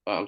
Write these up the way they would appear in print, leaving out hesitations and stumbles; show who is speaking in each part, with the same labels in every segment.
Speaker 1: I'm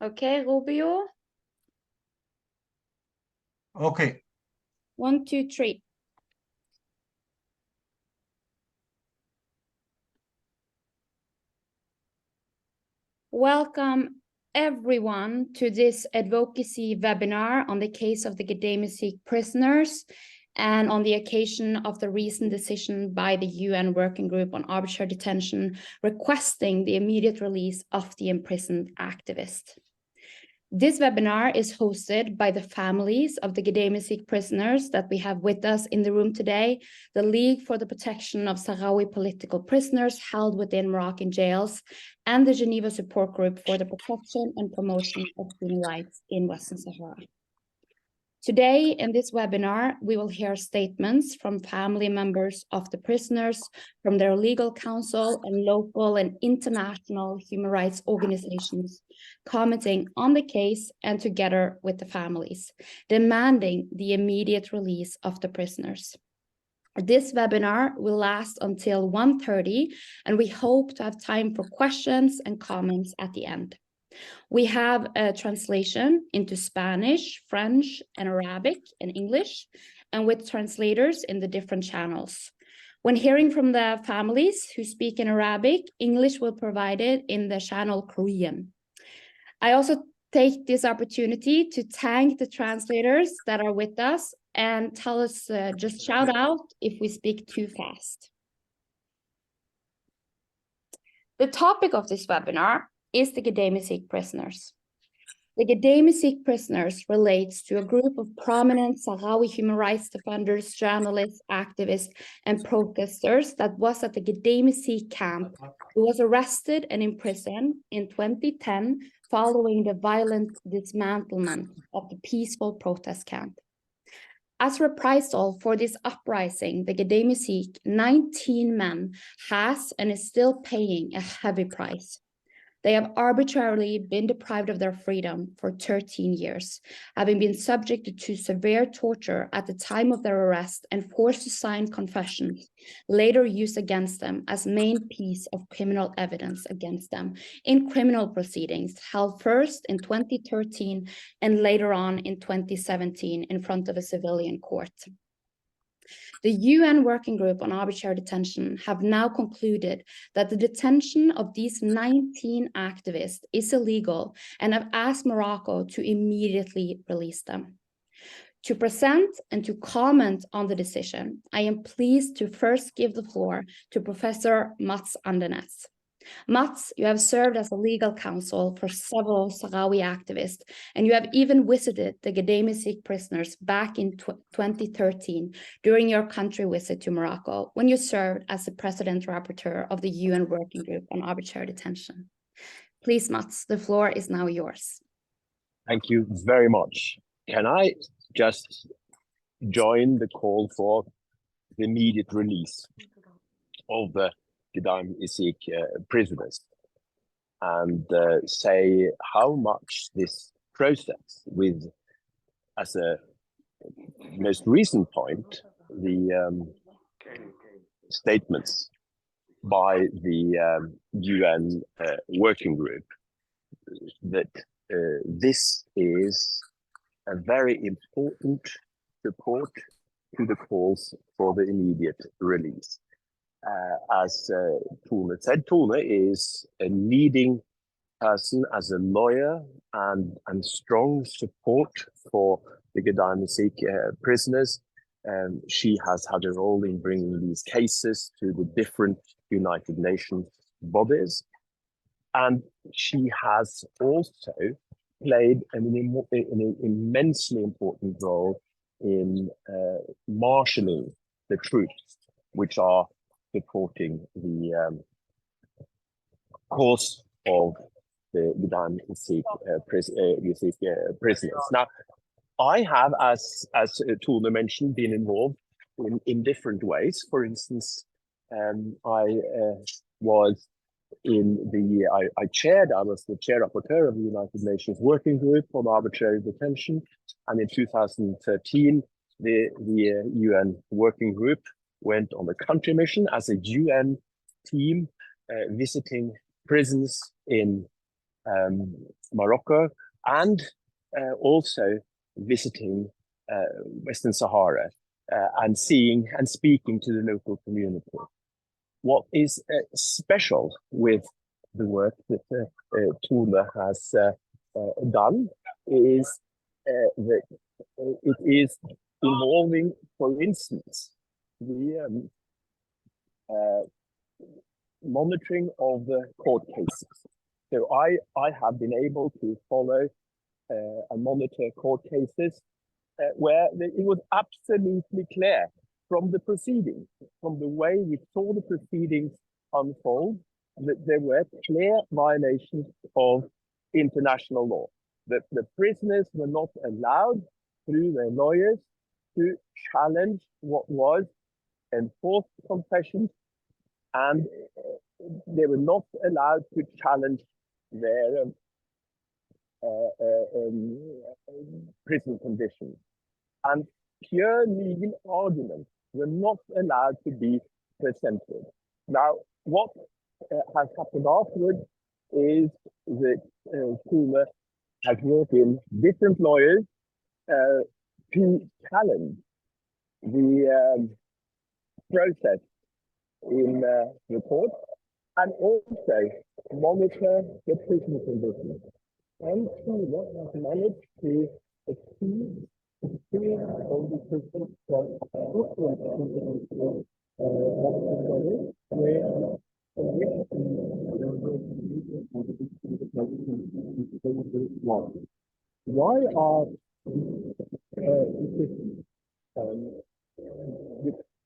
Speaker 2: Okay, Rubio.
Speaker 3: Okay.
Speaker 2: 1, 2, 3. Welcome everyone to this advocacy webinar on the case of the Gdeim Izik prisoners and on the occasion of the recent decision by the UN Working Group on Arbitrary Detention requesting the immediate release of the imprisoned activist. This webinar is hosted by the families of the Gdeim Izik prisoners that we have with us in the room today, the League for the Protection of Sahrawi Political Prisoners held within Moroccan jails, and the Geneva Support Group for the Protection and Promotion of Human Rights in Western Sahara. Today, in this webinar, we will hear statements from family members of the prisoners, from their legal counsel, and local and international human rights organizations commenting on the case and together with the families, demanding the immediate release of the prisoners. This webinar will last until 1:30, and we hope to have time for questions and comments at the end. We have a translation into Spanish, French, and Arabic and English, and with translators in the different channels. When hearing from the families who speak in Arabic, English will be provided in the channel Korean. I also take this opportunity to thank the translators that are with us and tell us, just shout out if we speak too fast. The topic of this webinar is the Gdeim Izik prisoners. The Gdeim Izik prisoners relates to a group of prominent Sahrawi human rights defenders, journalists, activists, and protesters that was at the Gdeim Izik camp, who was arrested and imprisoned in 2010 following the violent dismantlement of the peaceful protest camp. As reprisal for this uprising, the Gdeim Izik, 19 men, has and is still paying a heavy price. They have arbitrarily been deprived of their freedom for 13 years, having been subjected to severe torture at the time of their arrest and forced to sign confessions, later used against them as main piece of criminal evidence against them in criminal proceedings held first in 2013 and later on in 2017 in front of a civilian court. The UN Working Group on Arbitrary Detention have now concluded that the detention of these 19 activists is illegal and have asked Morocco to immediately release them. To present and to comment on the decision, I am pleased to first give the floor to Professor Mats Andernes. Mats, you have served as a legal counsel for several Sahrawi activists, and you have even visited the Gdeim Izik prisoners back in 2013 during your country visit to Morocco, when you served as the President Rapporteur of the UN Working Group on Arbitrary Detention. Please, Mats, the floor is now yours.
Speaker 4: Thank you very much. Can I just join the call for the immediate release of the Gdeim Izik prisoners? and say how much this process, with as a most recent point, the statements by the UN working group, that this is a very important support to the calls for the immediate release. As Tone said, Tone is a leading person as a lawyer and strong support for the Gdeim Izik prisoners. She has had a role in bringing these cases to the different United Nations bodies. And she has also played an immensely important role in marshalling the troops which are supporting the cause of the Gdeim Izik prisoners. Now, I have, as Tone mentioned, been involved in different ways. For instance, I was the chair rapporteur of the United Nations Working Group on Arbitrary Detention, and in 2013, the UN Working Group went on a country mission as a UN team, visiting prisons in Morocco, and also visiting Western Sahara, and seeing and speaking to the local community. What is special with the work that Tone has done is that it is involving, for instance, the monitoring of the court cases. So I have been able to follow and monitor court cases where it was absolutely clear from the proceedings, from the way we saw the proceedings unfold, that there were clear violations of international law. That the prisoners were not allowed, through their lawyers, to challenge what was enforced confessions, and they were not allowed to challenge their prison conditions. And pure legal arguments were not allowed to be presented. Now, what has happened afterwards is that Tone has brought in different lawyers to challenge the process in the court, and also monitor the prison conditions. And Tone has managed to achieve of the prison from different why are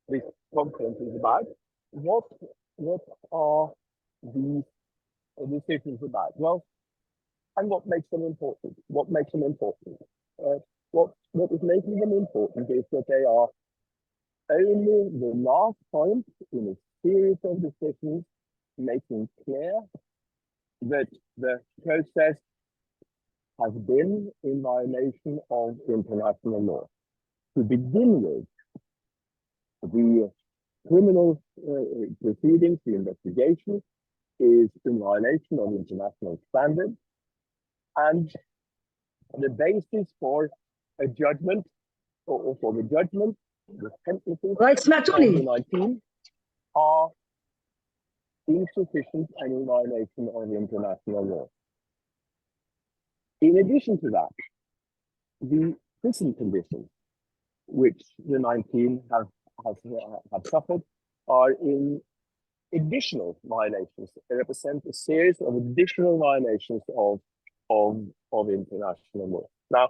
Speaker 4: this conference is about? What are these decisions about? Well, and what makes them important? What makes them important? What is making them important is that they are only the last point in a series of decisions making clear that the process has been in violation of international law. To begin with, the criminal proceedings, the investigation, is in violation of international standards, and the basis for a judgment, or for the judgment, the sentences of the 19 are insufficient and in violation of international law. In addition to that, the prison conditions which the 19 have suffered are in additional violations. They represent a series of additional violations of international law. Now,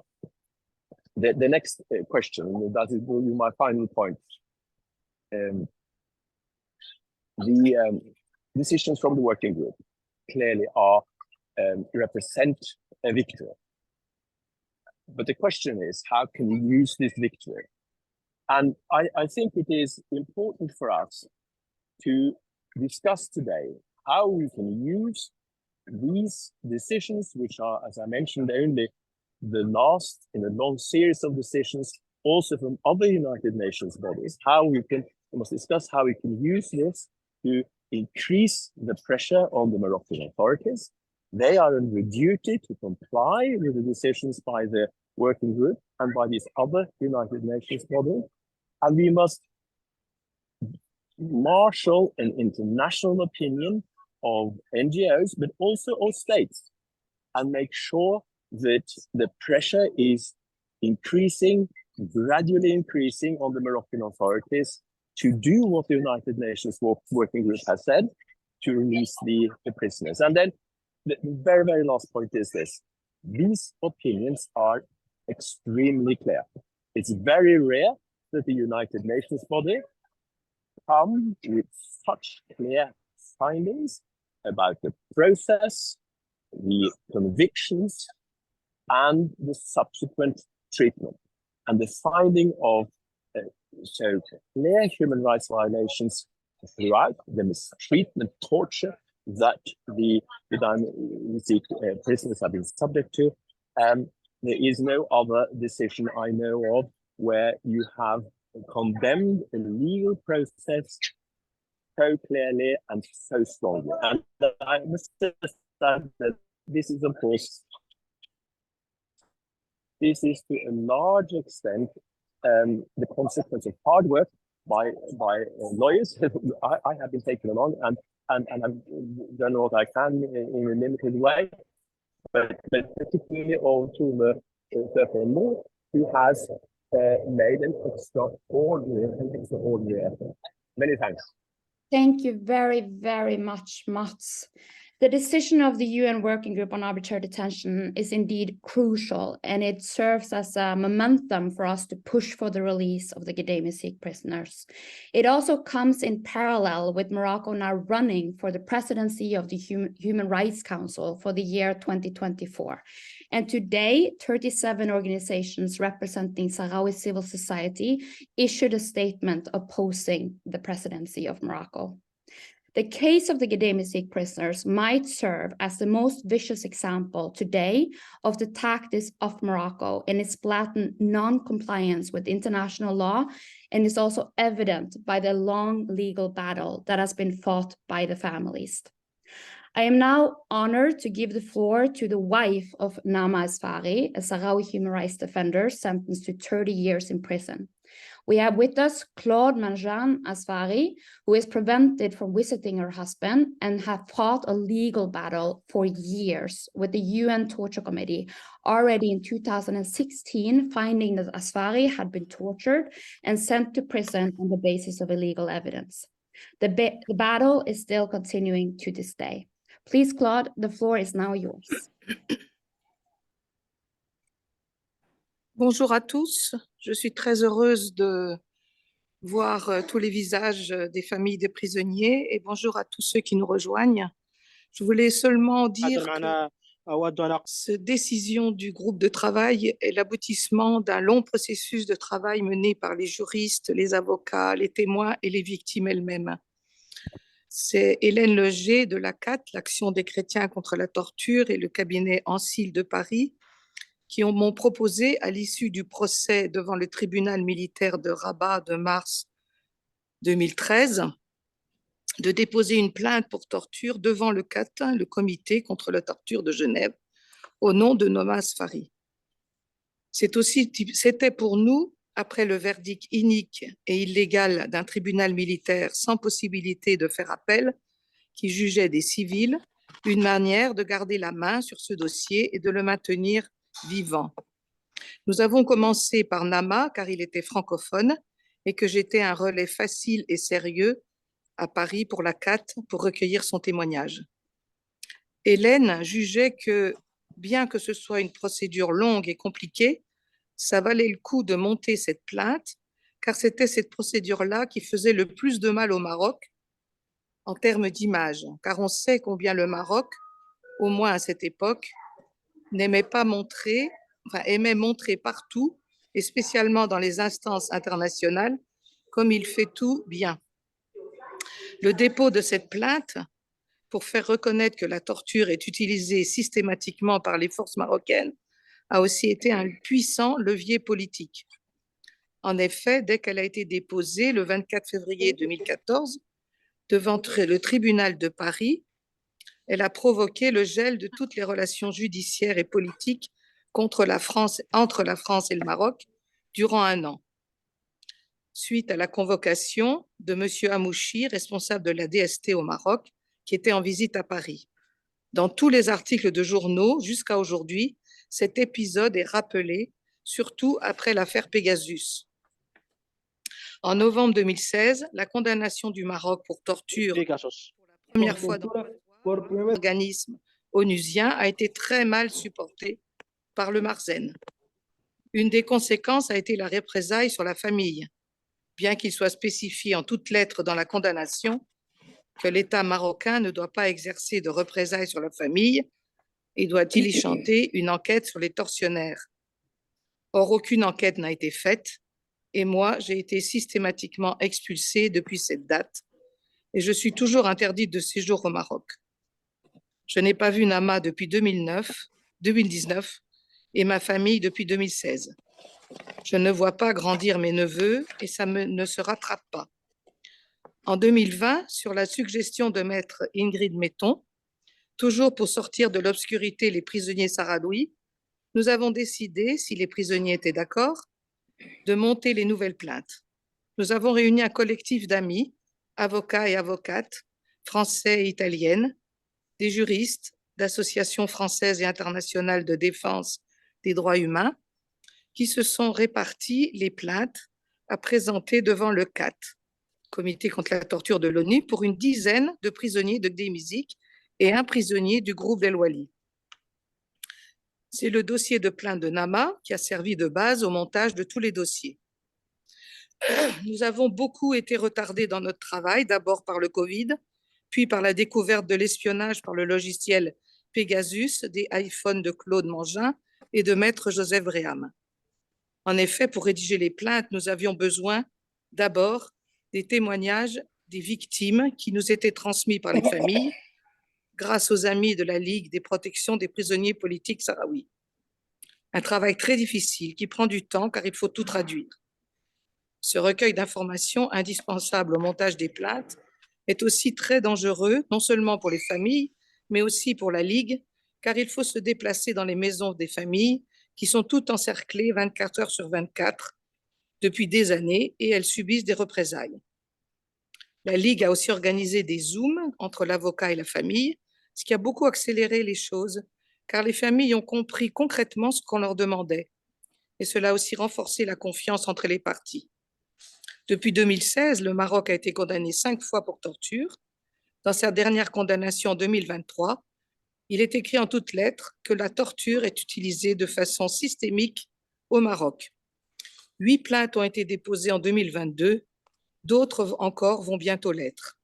Speaker 4: the next question, that will be my final point. The decisions from the working group clearly are represent a victory. But the question is, how can we use this victory? And I think it is important for us to discuss today how we can use these decisions, which are, as I mentioned, only the last in a long series of decisions, also from other United Nations bodies, we must discuss how we can use this to increase the pressure on the Moroccan authorities. They are under duty to comply with the decisions by the working group and by these other United Nations bodies. And we must marshal an international opinion of NGOs, but also of states, and make sure that the pressure is increasing, gradually increasing on the Moroccan authorities to do what the United Nations Working Group has said, to release the prisoners. And then the very, very last point is this. These opinions are extremely clear. It's very rare that the United Nations body come with such clear findings about the process, the convictions, and the subsequent treatment. And the finding of so clear human rights violations throughout, the mistreatment, torture that the Gdeim Izik prisoners have been subject to. There is no other decision I know of where you have condemned a legal process so clearly and so strongly. And I must understand that this is, of course, this is to a large extent the consequence of hard work by lawyers. I have been taken along and I've done what I can in a limited way, but particularly over to the Surfer, who has made an extraordinary effort. Many thanks.
Speaker 2: Thank you very, very much, Mats. The decision of the UN Working Group on Arbitrary Detention is indeed crucial, and it serves as a momentum for us to push for the release of the Gdeim Izik prisoners. It also comes in parallel with Morocco now running for the presidency of the Human Rights Council for the year 2024. And today, 37 organizations representing Sahrawi civil society issued a statement opposing the presidency of Morocco. The case of the Gdeim Izik prisoners might serve as the most vicious example today of the tactics of Morocco and its blatant non-compliance with international law, and is also evident by the long legal battle that has been fought by the families. I am now honored to give the floor to the wife of Nama Asfari, a Sahrawi human rights defender sentenced to 30 years in prison. We have with us Claude Manjan Asfari, who is prevented from visiting her husband and have fought a legal battle for years with the UN Torture Committee, already in 2016, finding that Asfari had been tortured and sent to prison on the basis of illegal evidence. The battle is still continuing to this day. Please, Claude, the floor is now yours.
Speaker 1: Bonjour à tous, je suis très heureuse de voir tous les visages des familles des prisonniers et bonjour à tous ceux qui nous rejoignent. Je voulais seulement dire que cette décision du groupe de travail est l'aboutissement d'un long processus de travail mené par les juristes, les avocats, les témoins et les victimes elles-mêmes. C'est Hélène Leger de l'ACAT, l'Action des chrétiens contre la torture, et le cabinet Ancil de Paris qui m'ont proposé, à l'issue du procès devant le tribunal militaire de Rabat de mars 2013, de déposer une plainte pour torture devant le CAT, le Comité contre la torture de Genève, au nom de Nama Asfari. C'était pour nous, après le verdict inique et illégal d'un tribunal militaire sans possibilité de faire appel, qui jugeait des civils, une manière de garder la main sur ce dossier et de le maintenir vivant. Nous avons commencé par Nama, car il était francophone et que j'étais un relais facile et sérieux à Paris pour la CAT pour recueillir son témoignage. Hélène jugeait que, bien que ce soit une procédure longue et compliquée, ça valait le coup de monter cette plainte, car c'était cette procédure-là qui faisait le plus de mal au Maroc en termes d'image, car on sait combien le Maroc, au moins à cette époque, aimait montrer partout, et spécialement dans les instances internationales, comme il fait tout bien. Le dépôt de cette plainte pour faire reconnaître que la torture est utilisée systématiquement par les forces marocaines a aussi été un puissant levier politique. En effet, dès qu'elle a été déposée le 24 février 2014 devant le tribunal de Paris, elle a provoqué le gel de toutes les relations judiciaires et politiques entre la France et le Maroc durant un an. Suite à la convocation de M. Hamouchi, responsable de la DST au Maroc, qui était en visite à Paris. Dans tous les articles de journaux jusqu'à aujourd'hui, cet épisode est rappelé, surtout après l'affaire Pegasus. En novembre 2016, la condamnation du Maroc pour torture pour la première fois dans l'organisme onusien a été très mal supportée par le Marzen. Une des conséquences a été la représaille sur la famille, bien qu'il soit spécifié en toutes lettres dans la condamnation que l'État marocain ne doit pas exercer de représailles sur la famille et doit diligenter une enquête sur les tortionnaires. Or, aucune enquête n'a été faite et moi, j'ai été systématiquement expulsée depuis cette date et je suis toujours interdite de séjour au Maroc. Je n'ai pas vu Nama depuis 2019 et ma famille depuis 2016. Je ne vois pas grandir mes neveux et ça ne se rattrape pas. En 2020, sur la suggestion de maître Ingrid Metton, toujours pour sortir de l'obscurité les prisonniers sahraouis, nous avons décidé, si les prisonniers étaient d'accord, de monter les nouvelles plaintes. Nous avons réuni un collectif d'amis, avocats et avocates, français et italiennes, des juristes d'associations françaises et internationales de défense des droits humains, qui se sont répartis les plaintes à présenter devant le CAT, Comité contre la torture de l'ONU, pour une dizaine de prisonniers de Gdeim Izik et un prisonnier du groupe d'El Wali. C'est le dossier de plainte de Nama qui a servi de base au montage de tous les dossiers. Nous avons beaucoup été retardés dans notre travail, d'abord par le Covid, puis par la découverte de l'espionnage par le logiciel Pegasus des iPhones de Claude Mangin et de maître Joseph Bréham. En effet, pour rédiger les plaintes, nous avions besoin d'abord des témoignages des victimes qui nous étaient transmis par les familles grâce aux amis de la Ligue des protections des prisonniers politiques sahraouis. Un travail très difficile qui prend du temps car il faut tout traduire. Ce recueil d'informations indispensable au montage des plaintes est aussi très dangereux, non seulement pour les familles, mais aussi pour la Ligue, car il faut se déplacer dans les maisons des familles qui sont toutes encerclées 24 heures sur 24 depuis des années et elles subissent des représailles. La Ligue a aussi organisé des Zooms entre l'avocat et la famille, ce qui a beaucoup accéléré les choses, car les familles ont compris concrètement ce qu'on leur demandait. Et cela a aussi renforcé la confiance entre les parties. Depuis 2016, le Maroc a été condamné 5 fois pour torture. Dans sa dernière condamnation en 2023, il est écrit en toutes lettres que la torture est utilisée de façon systémique au Maroc. 8 plaintes ont été déposées en 2022, d'autres encore vont bientôt l'être.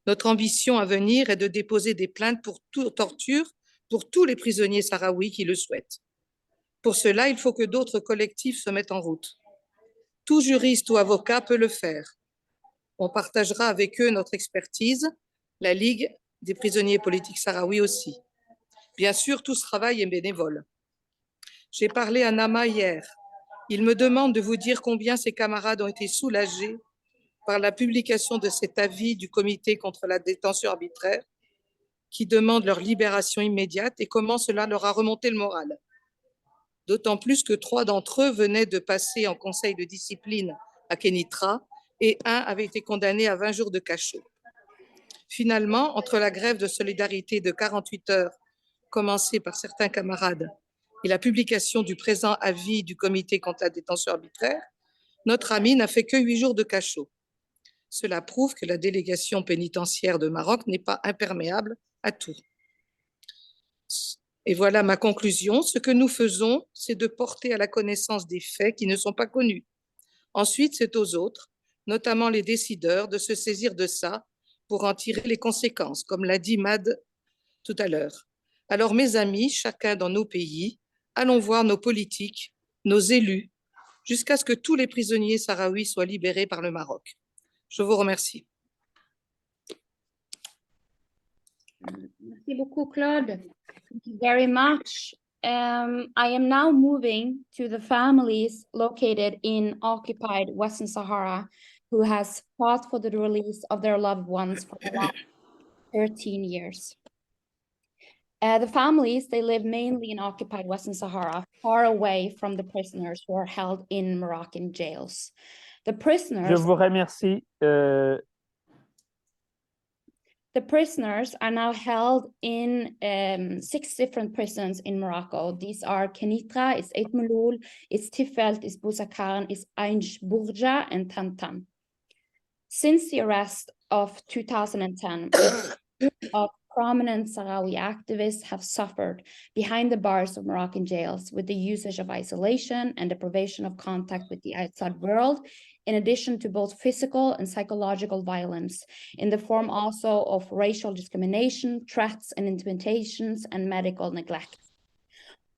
Speaker 1: Notre ambition à venir est de déposer des plaintes pour torture pour tous les prisonniers sahraouis qui le souhaitent. Pour cela, il faut que d'autres collectifs se mettent en route. Tout juriste ou avocat peut le faire. On partagera avec eux notre expertise, la Ligue des prisonniers politiques sahraouis aussi. Bien sûr, tout ce travail est bénévole. J'ai parlé à Nama hier. Il me demande de vous dire combien ses camarades ont été soulagés par la publication de cet avis du Comité contre la détention arbitraire qui demande leur libération immédiate et comment cela leur a remonté le moral. D'autant plus que 3 d'entre eux venaient de passer en conseil de discipline à Kenitra et un avait été condamné à 20 jours de cachot. Finalement, entre la grève de solidarité de 48 heures commencée par certains camarades et la publication du présent avis du Comité contre la détention arbitraire, notre ami n'a fait que 8 jours de cachot. Cela prouve que la délégation pénitentiaire de Maroc n'est pas imperméable à tout. Et voilà ma conclusion. Ce que nous faisons, c'est de porter à la connaissance des faits qui ne sont pas connus. Ensuite, c'est aux autres, notamment les décideurs, de se saisir de ça pour en tirer les conséquences, comme l'a dit Mad tout à l'heure. Alors, mes amis, chacun dans nos pays, allons voir nos politiques, nos élus, jusqu'à ce que tous les prisonniers sahraouis soient libérés par le Maroc. Je vous remercie.
Speaker 2: Merci beaucoup, Claude. Thank you very much. I am now moving to the families located in occupied Western Sahara who has fought for the release of their loved ones for the last 13 years. The families, they live mainly in occupied Western Sahara, far away from the prisoners who are held in Moroccan jails. The
Speaker 3: Je
Speaker 2: prisoners,
Speaker 3: vous remercie.
Speaker 2: the prisoners are now held in 6 different prisons in Morocco. These are Kenitra, it's Eit Meloul, it's Tifelt, it's Bousakarn, it's Ain Bourja, and Tantan. Since the arrest of 2010, of prominent Sahrawi activists have suffered behind the bars of Moroccan jails with the usage of isolation and deprivation of contact with the outside world, in addition to both physical and psychological violence, in the form also of racial discrimination, threats and intimidations, and medical neglect.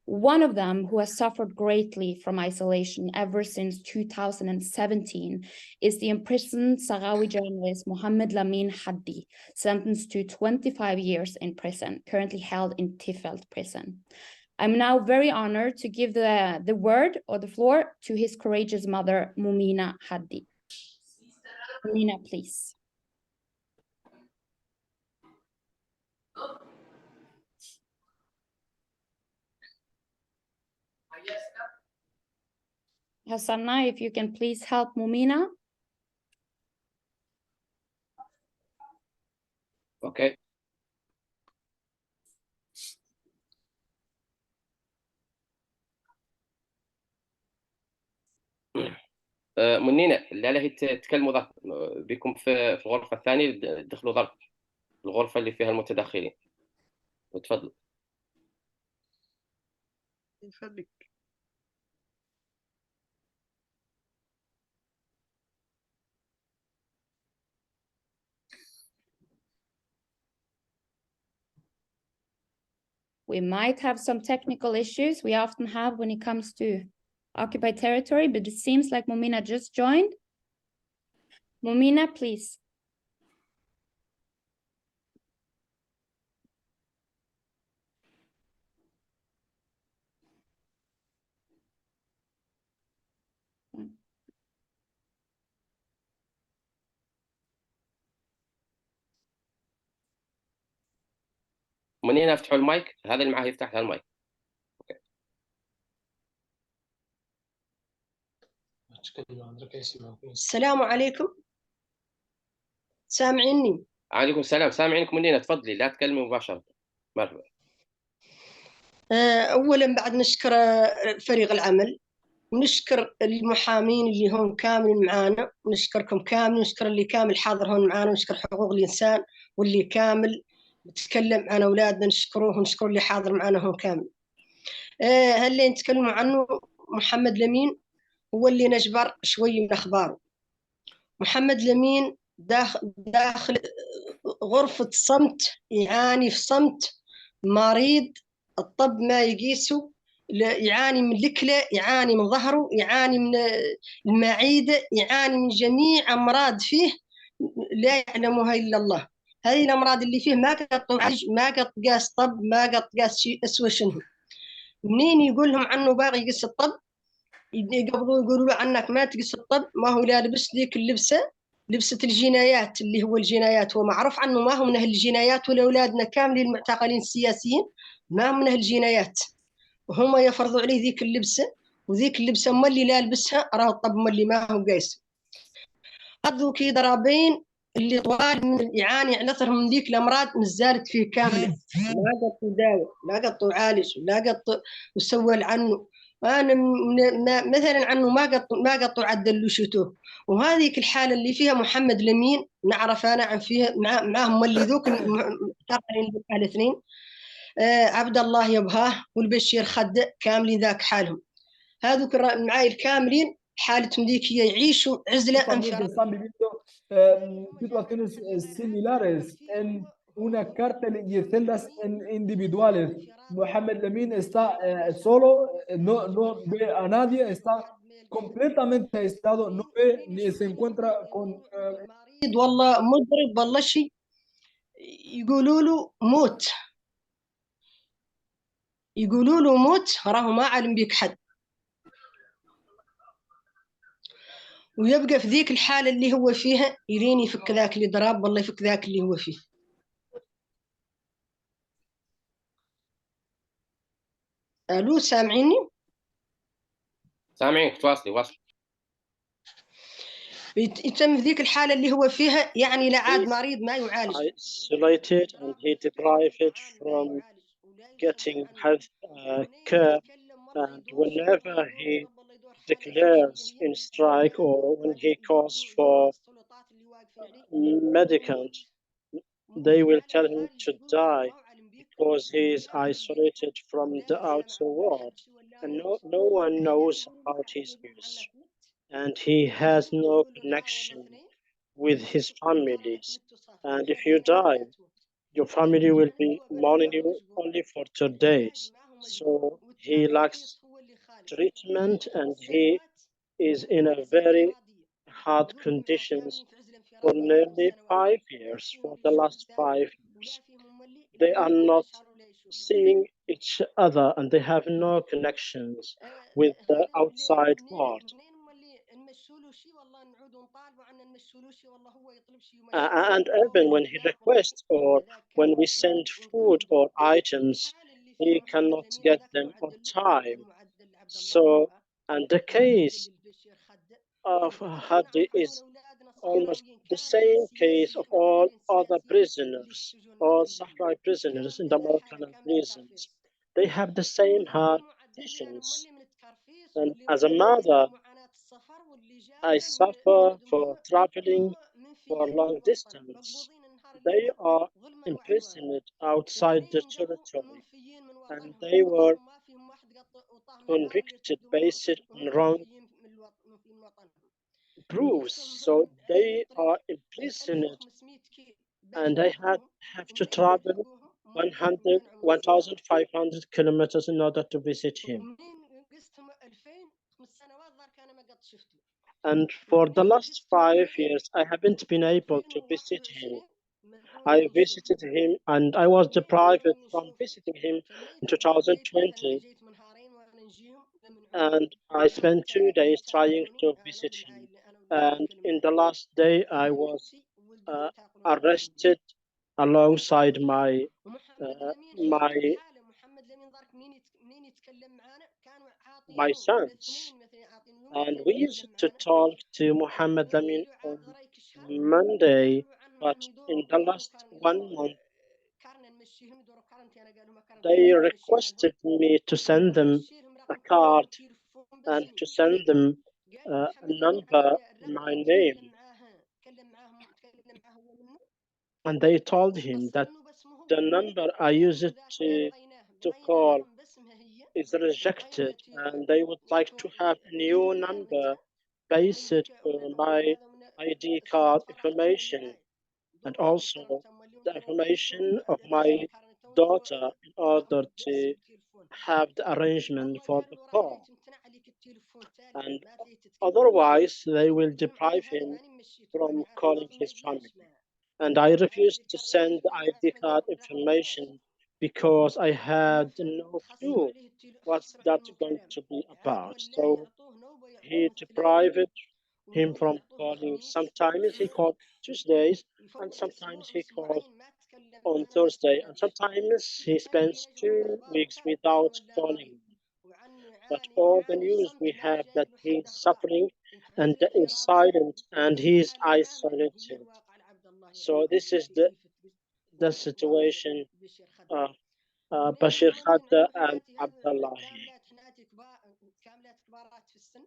Speaker 2: One of them who has suffered greatly from isolation ever since 2017 is the imprisoned Sahrawi journalist Mohammed Lamin Haddi, sentenced to 25 years in prison, currently held in Tifelt prison. I'm now very honored to give the word or the floor to his courageous mother, Mumina Haddi. Mumina, please. Hassanna, if you can please help Mumina.
Speaker 5: Okay. منينة لا هي تكلموا ضغط بكم في الغرفة الثانية، دخلوا ضغط الغرفة اللي فيها المتدخلين وتفضلوا.
Speaker 2: We might have some technical issues we often have when it comes to occupied territory, but it seems like Mumina just joined. Mumina, please.
Speaker 5: منينة افتحوا المايك، هذا اللي معاه يفتح المايك.
Speaker 6: السلام عليكم، سامعيني؟
Speaker 5: عليكم السلام، سامعينك منينة، تفضلي لا تكلمي مباشرة. مرحبا.
Speaker 6: أولا بعد نشكر فريق العمل ونشكر المحامين اللي هم كامل معانا، ونشكركم كامل، ونشكر اللي كامل حاضر هون معانا، ونشكر حقوق الإنسان واللي كامل بتكلم عن أولادنا نشكروه، ونشكر اللي حاضر معانا هون كامل. اللي نتكلموا عنه محمد لمين هو اللي نجبر شوي من أخباره. محمد لمين داخل غرفة صمت، يعاني في صمت، مريض الطب ما يقيسه، يعاني من الكلى، يعاني من ظهره، يعاني من المعدة، يعاني من جميع أمراض فيه لا يعلمها إلا الله. هذه الأمراض اللي فيه ما قد ما قد قاس طب، ما قد قاس شيء أسوأ شنو. منين يقول لهم عنه باغي يقيس الطب يقبضوا يقولوا له عنك ما تقيس الطب، ما هو لا لبس ذيك اللبسة، لبسة الجنايات اللي هو الجنايات، هو معروف عنه ما هو من أهل الجنايات، ولا أولادنا كاملين المعتقلين السياسيين ما هم من أهل الجنايات، وهم يفرضوا عليه ذيك اللبسة، وذيك اللبسة ما اللي لا لبسها راه الطب ما اللي ما هو قايس. هذو كي ضربين اللي طوال من يعاني على اثرهم من ذيك الامراض نزالت فيه كامله، لا قط يداوي، لا قط يعالج، لا قط وسول عنه. انا مثلا عنه ما قط عدل له شتوه. وهذيك الحاله اللي فيها محمد لمين نعرف انا عن فيها معهم اللي ذوك الاثنين، عبد الله يبهاه والبشير خد كاملين ذاك حالهم. هذوك معاي الكاملين حالتهم ذيك هي يعيشوا عزله
Speaker 3: También están viviendo situaciones similares en una cárcel y celdas individuales. Mohamed Lamin está solo, no ve a nadie, está completamente aislado, no ve ni se encuentra con
Speaker 6: والله مضرب والله شيء يقولوا له موت، يقولوا له موت، راهو ما علم بيك حد، ويبقى في ذيك الحالة اللي هو فيها يلين يفك ذاك اللي ضرب، والله يفك ذاك اللي هو فيه. ألو سامعيني؟
Speaker 5: سامعينك، تواصلي واصل.
Speaker 6: يتم في ذيك الحالة اللي هو فيها، يعني لا عاد مريض ما يعالج.
Speaker 7: Isolated and he deprived from getting health care, and whenever he declares in strike or when he calls for medicament, they will tell him to die because he is isolated from the outer world, and no one knows about his use, and he has no connection with his families. And if you die, your family will be mourning you only for 2 days. So he lacks treatment, and he is in a very hard conditions for nearly 5 years, for the last 5 years. They are not seeing each other and they have no connections with the outside world. And even when he requests or when we send food or items, he cannot get them on time. So, and the case of Hadi is almost the same case of all other prisoners, all Sahara prisoners in the Moroccan prisons. They have the same hard conditions. And as a mother, I suffer for traveling for long distance. They are imprisoned outside the territory, and they were convicted based on wrong proofs. So they are imprisoned, and I have to travel 1,500 kilometers in order to visit him. And for the last 5 years, I haven't been able to visit him. I visited him and I was deprived from visiting him in 2020. And I spent 2 days trying to visit him. And in the last day, I was arrested alongside my my sons. And we used to talk to Muhammad Lamin on Monday, but in the last 1 month, they requested me to send them a card and to send them a number in my name. And they told him that the number I used to call is rejected, and they would like to have a new number based on my ID card information and also the information of my daughter in order to have the arrangement for the call. And otherwise, they will deprive him from calling his family. And I refused to send the ID card information because I had no clue what's that going to be about. So he deprived him from calling. Sometimes he called Tuesdays, and sometimes he called on Thursday, and sometimes he spends 2 weeks without calling me. But all the news we have that he's suffering and is silent and he's isolated. So this is the situation of Bashir Khadda and Abdullahi.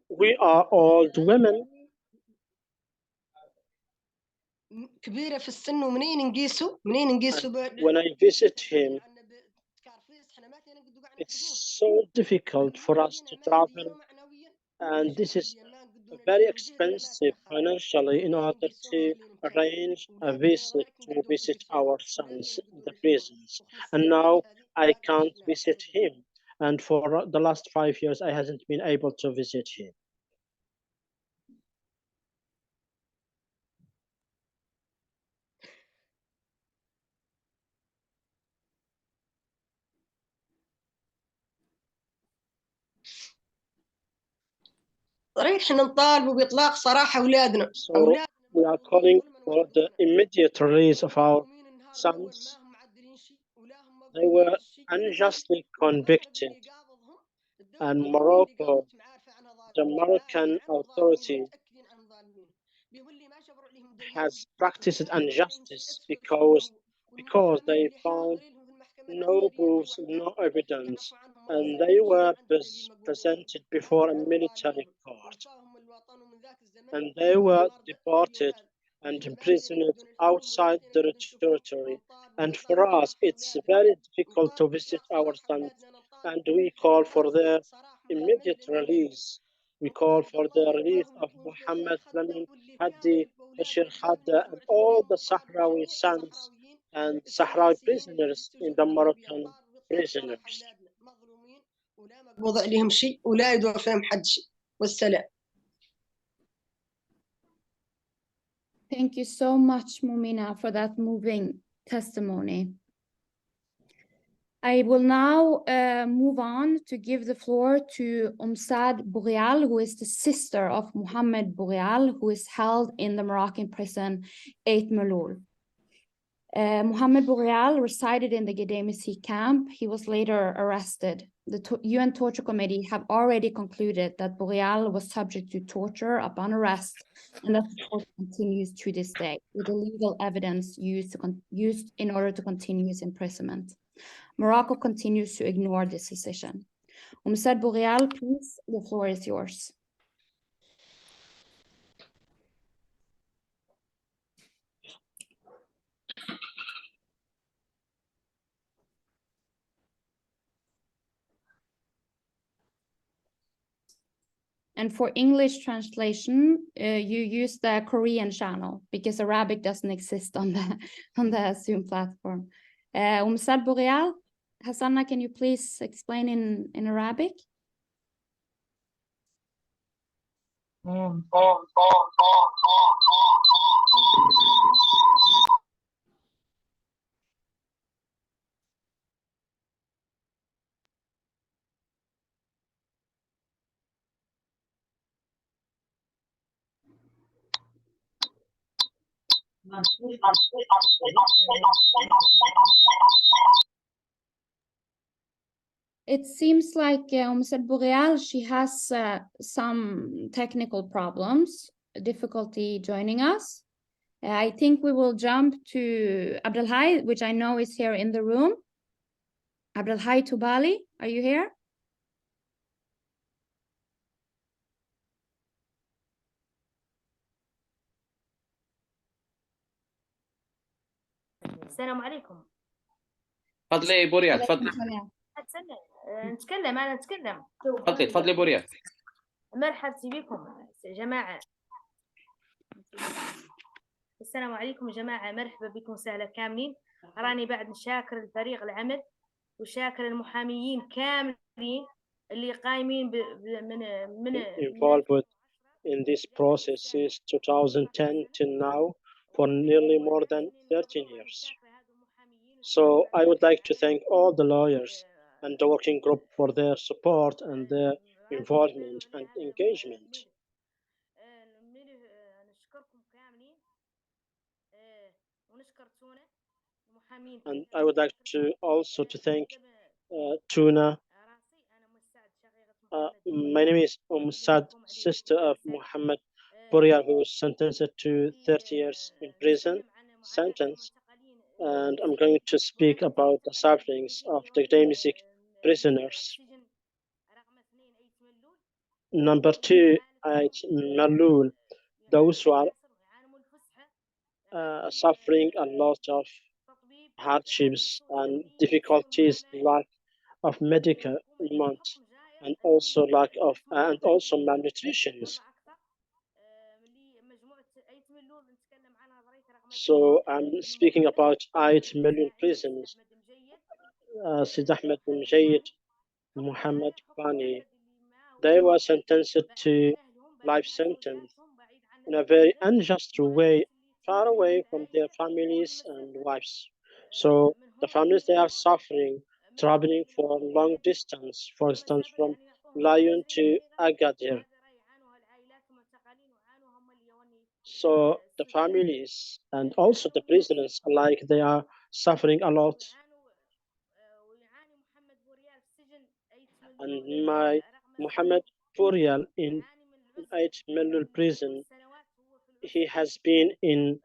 Speaker 7: We are old women.
Speaker 6: كبيرة في السن، ومنين نقيسوا
Speaker 7: When I visit him, it's so difficult for us to travel, and this is very expensive financially in order to arrange a visit to visit our sons in the prisons. And now I can't visit him, and for the last 5 years I hasn't been able to visit him.
Speaker 6: احنا نطالبوا بإطلاق سراح أولادنا.
Speaker 7: So we are calling for the immediate release of our sons. They were unjustly convicted, and Morocco, the Moroccan authority, has practiced injustice because they found no proofs, no evidence, and they were presented before a military court, and they were deported and imprisoned outside their territory. And for us, it's very difficult to visit our sons, and we call for their immediate release. We call for the release of Muhammad Lamin Haddi, Bashir Hadda, and all the Sahrawi sons and Sahrawi prisoners in the Moroccan prisoners.
Speaker 6: مقبوض عليهم شيء ولا يدور فيهم حد شيء. والسلام.
Speaker 2: Thank you so much, Mumina, for that moving testimony. I will now move on to give the floor to Saad Bourial, who is the sister of Mohammed Bourial, who is held in the Moroccan prison Ait Meloul. Mohammed Bourial resided in the Gdeim Izik camp. He was later arrested. The UN Torture Committee have already concluded that Bourial was subject to torture upon arrest, and that the torture continues to this day, with the legal evidence used in order to continue his imprisonment. Morocco continues to ignore this decision. Saad Bourial, please, the floor is yours. And for English translation, you use the Korean channel because Arabic doesn't exist on the Zoom platform. Saad Bourial, Hassanna, can you please explain in Arabic? It seems like Saad Bourial, she has some technical problems, difficulty joining us. I think we will jump to Abdelhai, which I know is here in the room. Abdelhai Tubali, are you here?
Speaker 8: السلام عليكم.
Speaker 5: تفضلي بوريا، تفضلي.
Speaker 8: نتكلم.
Speaker 5: تفضلي بوريا.
Speaker 8: مرحبا بكم جماعة. السلام عليكم جماعة، مرحبا بكم سهلا كاملين. راني بعد نشاكر الفريق العمل وشاكر المحاميين كاملين اللي قايمين من
Speaker 7: involved in this process since 2010 till now for nearly more than 13 years. So I would like to thank all the lawyers and the working group for their support and their involvement and engagement. And I would like to also to thank Tuna. My name is Saad, sister of Mohammed Bourial, who was sentenced to 30 years in prison sentence. And I'm going to speak about the sufferings of the Gdeim Izik prisoners. Number 2, Ait Meloul, those who are suffering a lot of hardships and difficulties, lack of medicament, and also lack of and also malnutrition. So I'm speaking about 8 million prisoners. Sid Ahmed bin Jayed, Muhammad Bani, they were sentenced to life sentence in a very unjust way, far away from their families and wives. So the families, they are suffering, traveling for long distance, for instance, from Lyon to Agadir. So the families and also the prisoners alike, they are suffering a lot. And my Muhammad Furial in 8 Melul prison, he has been in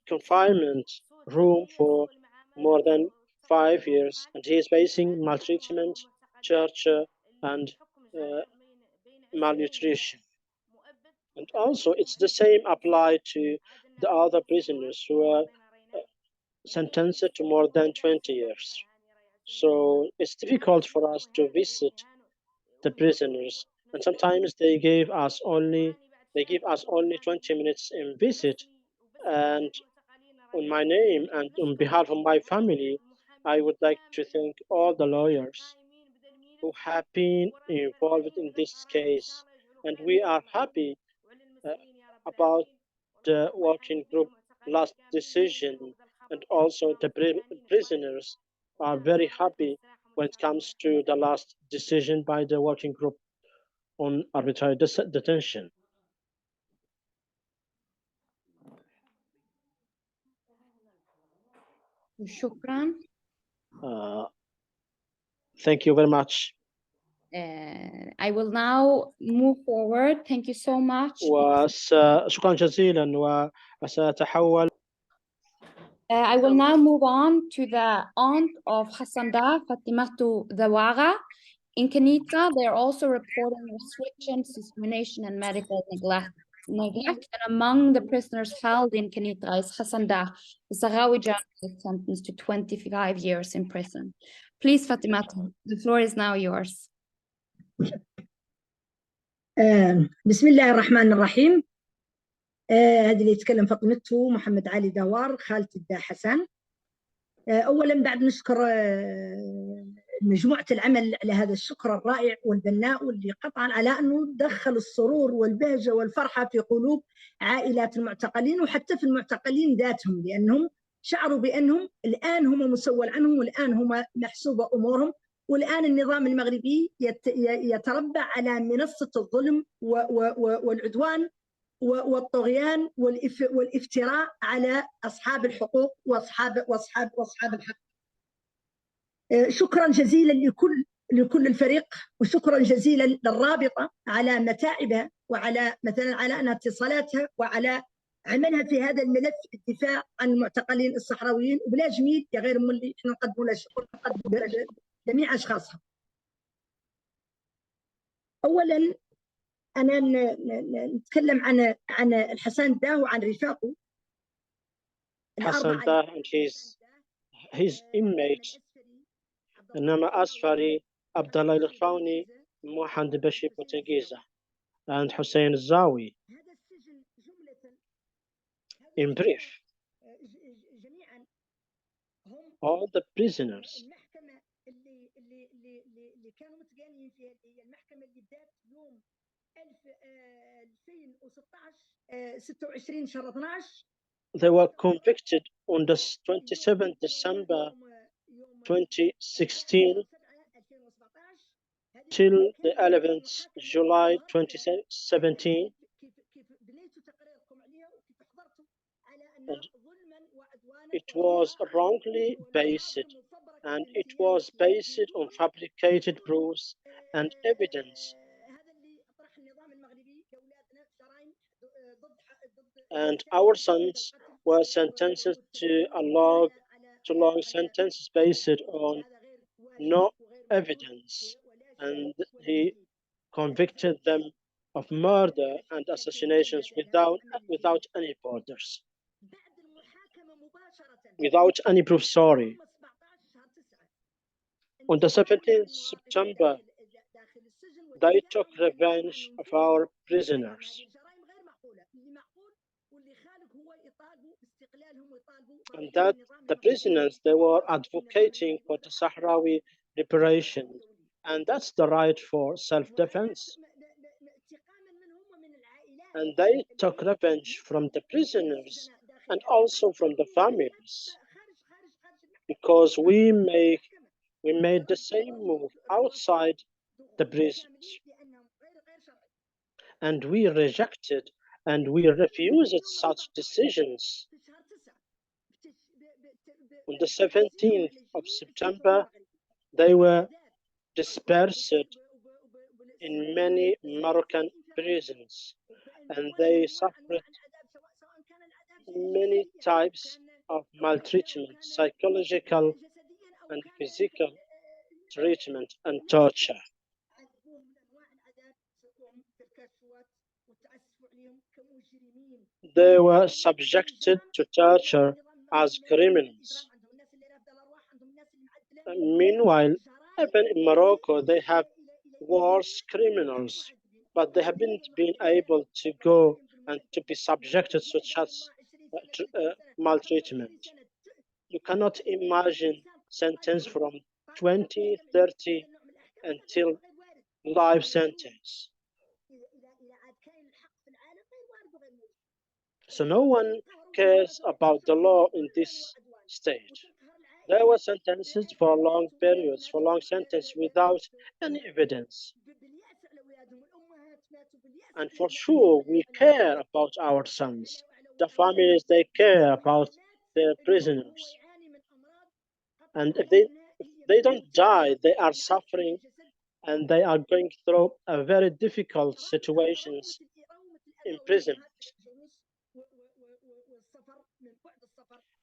Speaker 7: confinement room for more than 5 years, and he is facing maltreatment, torture, and malnutrition. And also, it's the same applied to the other prisoners who are sentenced to more than 20 years. So it's difficult for us to visit the prisoners, and sometimes they give us only 20 minutes in visit. And on my name and on behalf of my family, I would like to thank all the lawyers who have been involved in this case, and we are happy about the working group last decision, and also the prisoners are very happy when it comes to the last decision by the working group on arbitrary detention.
Speaker 2: شكرا.
Speaker 7: Thank you very much.
Speaker 2: I will now move forward. Thank you so much.
Speaker 7: شكرا جزيلا. وسأتحول.
Speaker 2: I will now move on to the aunt of Hassanda, Fatimatu Dawaga. In Kenitra, they are also reporting restrictions, discrimination, and medical neglect. And among the prisoners held in Kenitra is Hassanda, the Sahrawi journalist sentenced to 25 years in prison. Please, Fatimatu, the floor is now yours.
Speaker 9: بسم الله الرحمن الرحيم. هذا اللي يتكلم فاطمته محمد علي دوار خالة الدا حسن. أولا بعد نشكر مجموعة العمل على هذا الشكر الرائع والبناء واللي قطعا على أنه دخل السرور والبهجة والفرحة في قلوب عائلات المعتقلين وحتى في المعتقلين ذاتهم، لأنهم شعروا بأنهم الآن هم مسؤول عنهم والآن هم محسوبة أمورهم، والآن النظام المغربي يتربع على منصة الظلم والعدوان والطغيان والافتراء على أصحاب الحقوق وأصحاب الحق. شكرا جزيلا لكل الفريق، وشكرا جزيلا للرابطة على متاعبها وعلى مثلا على أنها اتصالاتها وعلى عملها في هذا الملف الدفاع عن المعتقلين الصحراويين، وبلا جميل يا غير مولي احنا نقدموا لها شكر، نقدموا جميع أشخاصها. أولا أنا نتكلم عن الحسن داه وعن رفاقه.
Speaker 7: حسن داه and his inmates إنما أسفري عبد الله الخفاوني محمد بشير بوتنجيزة and Hussein Zawi. In brief, all the prisoners they were convicted on the 27th December 2016 till the 11th July 2017. And it was wrongly based, and it was based on fabricated proofs and evidence. And our sons were sentenced to long sentences based on no evidence, and he convicted them of murder and assassinations without any borders, without any proof. Sorry. On the 17th September, they took revenge of our prisoners. And that the prisoners, they were advocating for the Sahrawi liberation, and that's the right for self-defense. And they took revenge from the prisoners and also from the families, because we made the same move outside the prisons, and we rejected and we refused such decisions. On the 17th of September, they were dispersed in many Moroccan prisons, and they suffered many types of maltreatment, psychological and physical treatment, and torture. They were subjected to torture as criminals. Meanwhile, even in Morocco, they have worse criminals, but they haven't been able to go and to be subjected to such maltreatment. You cannot imagine sentence from 20, 30 until life sentence. So no one cares about the law in this state. They were sentenced for long periods, for long sentences without any evidence. And for sure, we care about our sons. The families, they care about their prisoners. And if they don't die, they are suffering and they are going through a very difficult situations in prison.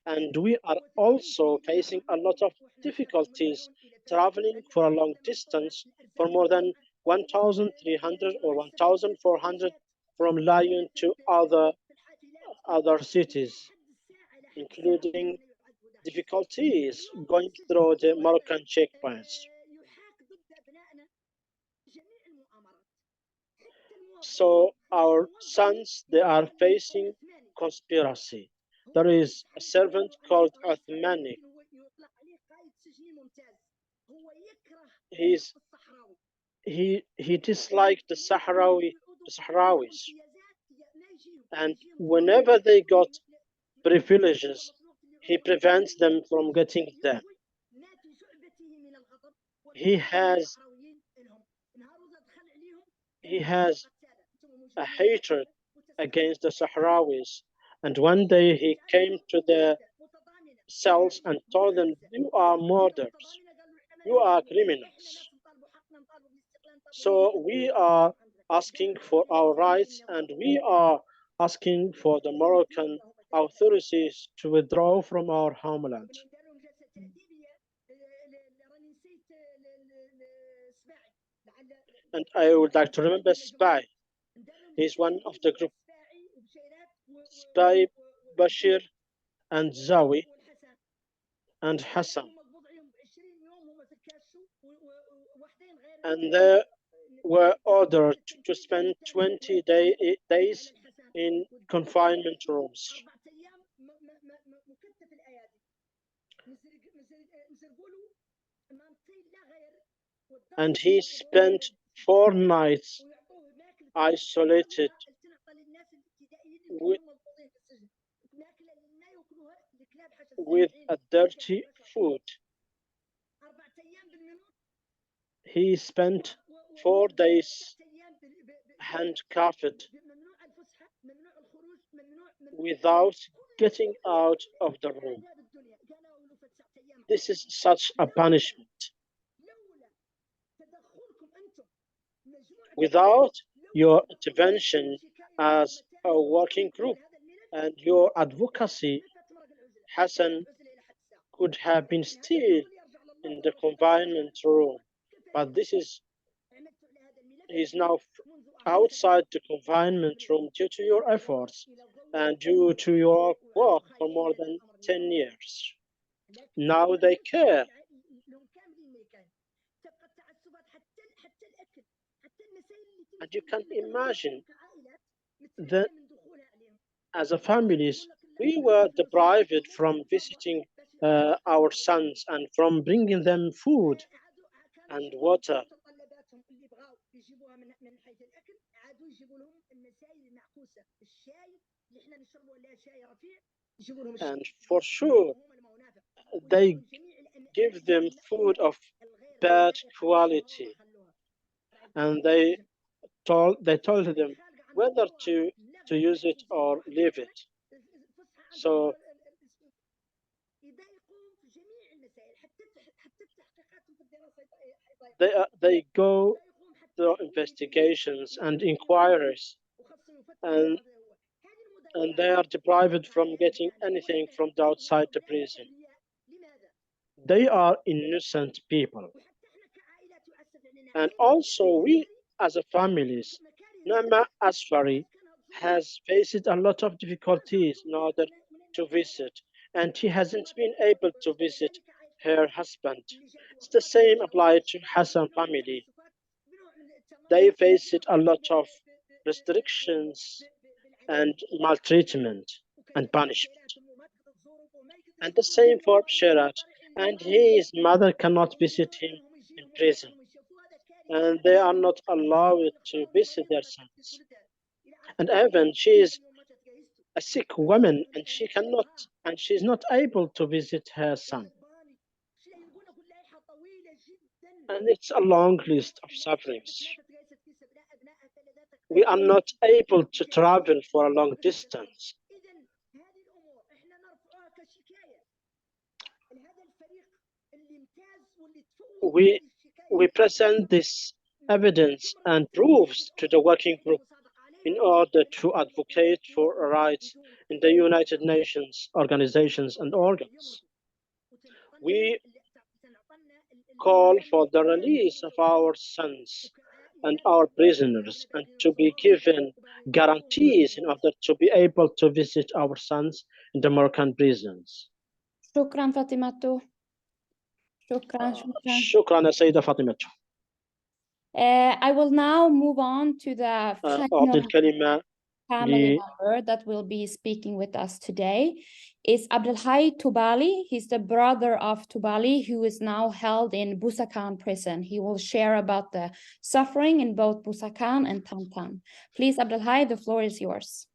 Speaker 7: And we are also facing a lot of difficulties traveling for a long distance for more than 1,300 or 1,400 from Lyon to other cities, including difficulties going through the Moroccan checkpoints. So our sons, they are facing conspiracy. There is a servant called Uthmani. He disliked the Sahrawis, and whenever they got privileges, he prevents them from getting them. He has a hatred against the Sahrawis, and one day he came to the cells and told them, "You are murderers, you are criminals. So we are asking for our rights, and we are asking for the Moroccan authorities to withdraw from our homeland." And I would like to remember Spy. He's one of the group. Spy, Bashir, and Zawi, and Hassan. And they were ordered to spend 20 days in confinement rooms. And he spent 4 nights isolated with a dirty food. He spent 4 days handcuffed without getting out of the room. This is such a punishment. Without your intervention as a working group and your advocacy, Hassan could have been still in the confinement room, but he's now outside the confinement room due to your efforts and due to your work for more than 10 years. Now they care. And you can imagine that as a families, we were deprived from visiting our sons and from bringing them food and water. And for sure, they give them food of bad quality. And they told them, whether to use it or leave it. So they go through investigations and inquiries, and they are deprived from getting anything from the outside the prison. They are innocent people. And also we as a families, Nama Asfari has faced a lot of difficulties in order to visit, and she hasn't been able to visit her husband. It's the same applied to Hassan family. They faced a lot of restrictions and maltreatment and punishment. And the same for Sherat, and his mother cannot visit him in prison, and they are not allowed to visit their sons. And even she is a sick woman, and she's not able to visit her son. And it's a long list of sufferings. We are not able to travel for a long distance. We present this evidence and proofs to the working group in order to advocate for rights in the United Nations organizations and organs. We call for the release of our sons and our prisoners, and to be given guarantees in order to be able to visit our sons in the Moroccan prisons.
Speaker 2: شكرا فاطمة.
Speaker 7: شكرا يا سيدة فاطمة.
Speaker 2: I will now move on to the
Speaker 7: أعطي الكلمة
Speaker 2: family member that will be speaking with us today. Is Abdelhai Tubali. He's the brother of Tubali, who is now held in Busakan prison. He will share about the suffering in both Busakan and Tantan. Please, Abdelhai, the floor is yours.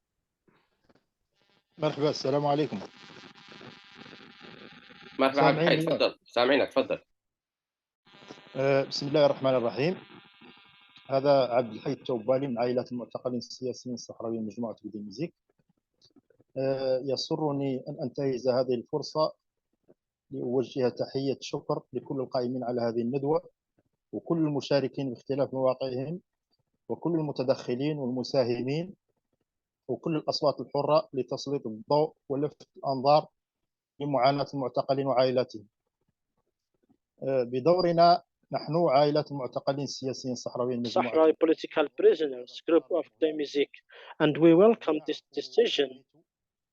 Speaker 10: مرحبا السلام عليكم.
Speaker 5: مرحبا عبد الحي، تفضل سامعينك تفضل.
Speaker 10: بسم الله الرحمن الرحيم. هذا عبد الحي التوبالي من عائلة المعتقلين السياسيين الصحراويين مجموعة غديم إيزيك. يسرني أن أنتهز هذه الفرصة لأوجه تحية شكر لكل القائمين على هذه الندوة وكل المشاركين باختلاف مواقعهم وكل المتدخلين والمساهمين وكل الأصوات الحرة لتسليط الضوء ولفت الأنظار لمعاناة المعتقلين وعائلاتهم. بدورنا نحن عائلة المعتقلين السياسيين الصحراويين
Speaker 7: Sahrawi political prisoners group of Gdeim Izik, and we welcome this decision,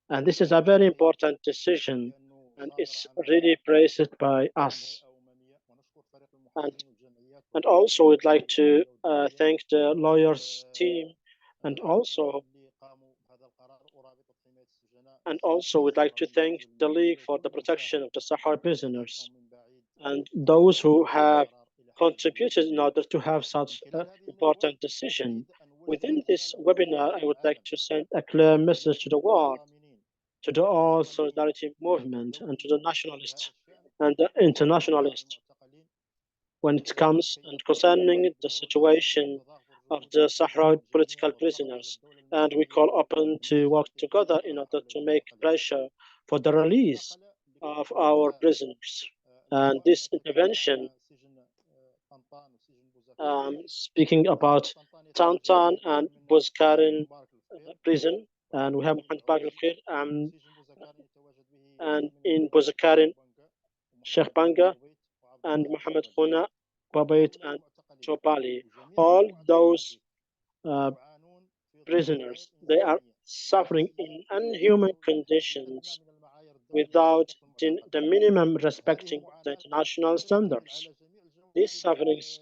Speaker 7: and this is a very important decision, and it's really praised by us. And also we'd like to thank the lawyers team, and also we'd like to thank the League for the Protection of the Sahrawi Prisoners and those who have contributed in order to have such an important decision. Within this webinar, I would like to send a clear message to the world, to the all solidarity movement, and to the nationalists and the internationalists when it comes and concerning the situation of the Sahrawi political prisoners. And we call upon to work together in order to make pressure for the release of our prisoners. And this intervention, speaking about Tantan and Buzkarin prison, and we have Mohamed Bakr Khair, and in Buzkarin, Sheikh Banga, and Mohamed Khuna, Babait, and Chopali. All those prisoners, they are suffering in inhuman conditions without the minimum respecting the international standards. These sufferings,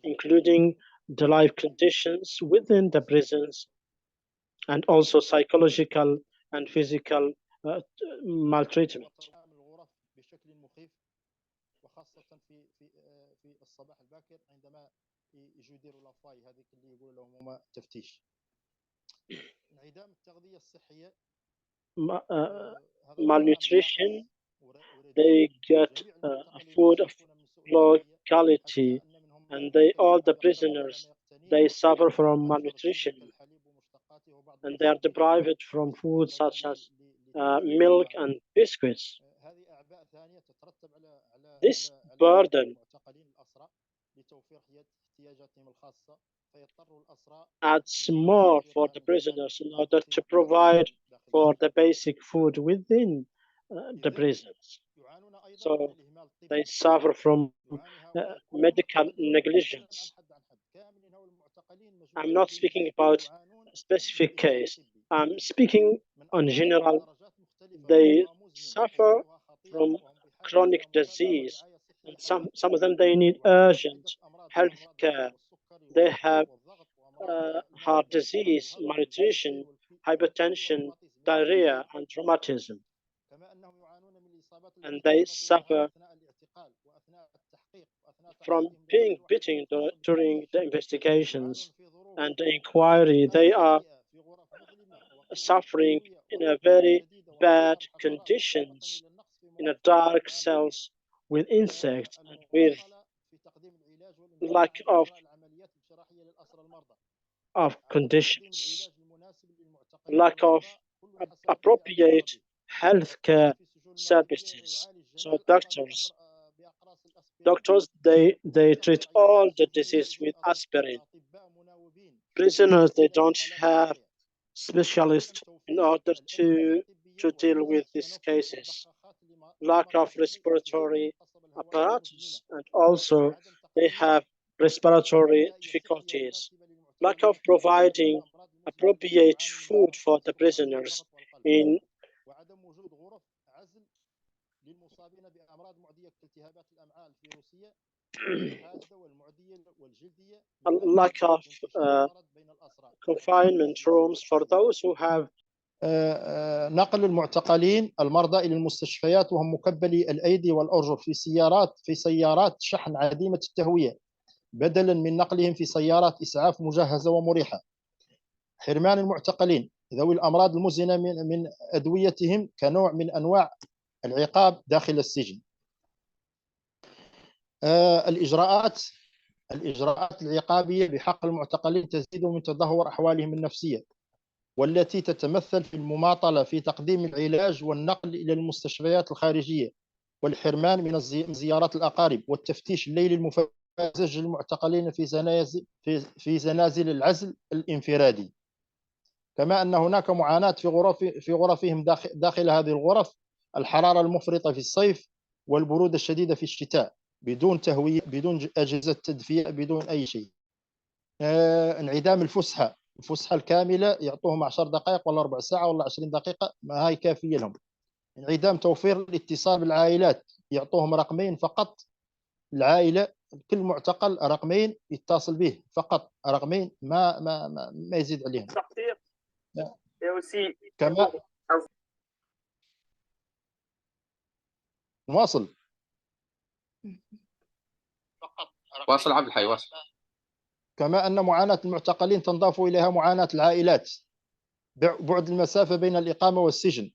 Speaker 7: including the life conditions within the prisons and also psychological and physical maltreatment. Malnutrition, they get a food of low quality, and all the prisoners, they suffer from malnutrition, and they are deprived from food such as milk and biscuits. This burden adds more for the prisoners in order to provide for the basic food within the prisons. So they suffer from medical negligence. I'm not speaking about a specific case. I'm speaking on general. They suffer from chronic disease, and some of them they need urgent health care. They have heart disease, malnutrition, hypertension, diarrhea, and rheumatism. And they suffer from being beaten during the investigations and the inquiry. They are suffering in a very bad conditions, in a dark cells with insects and with lack of conditions, lack of appropriate healthcare services. So doctors they treat all the disease with aspirin. Prisoners, they don't have specialists in order to deal with these cases. Lack of respiratory apparatus, and also they have respiratory difficulties. Lack of providing appropriate food for the prisoners in a lack of confinement rooms for those who have
Speaker 10: نقل المعتقلين المرضى إلى المستشفيات وهم مكبلي الأيدي والأرجل في سيارات شحن عديمة التهوية بدلا من نقلهم في سيارات إسعاف مجهزة ومريحة. حرمان المعتقلين ذوي الأمراض المزمنة من أدويتهم كنوع من أنواع العقاب داخل السجن. الإجراءات العقابية بحق المعتقلين تزيد من تدهور أحوالهم النفسية، والتي تتمثل في المماطلة في تقديم العلاج والنقل إلى المستشفيات الخارجية، والحرمان من زيارات الأقارب، والتفتيش الليلي المفزج للمعتقلين في زنازل العزل الانفرادي. كما أن هناك معاناة في غرفهم داخل هذه الغرف، الحرارة المفرطة في الصيف والبرودة الشديدة في الشتاء، بدون تهوية، بدون أجهزة تدفئة، بدون أي شيء. انعدام الفسحة الكاملة، يعطوهم 10 دقائق ولا ربع ساعة ولا 20 دقيقة، ما هاي كافية لهم. انعدام توفير الاتصال بالعائلات، يعطوهم رقمين فقط العائلة، كل معتقل رقمين يتصل به فقط، رقمين ما يزيد عليهم. كما نواصل.
Speaker 5: واصل عبد الحي واصل.
Speaker 10: كما أن معاناة المعتقلين تنضاف إليها معاناة العائلات، بعد المسافة بين الإقامة والسجن.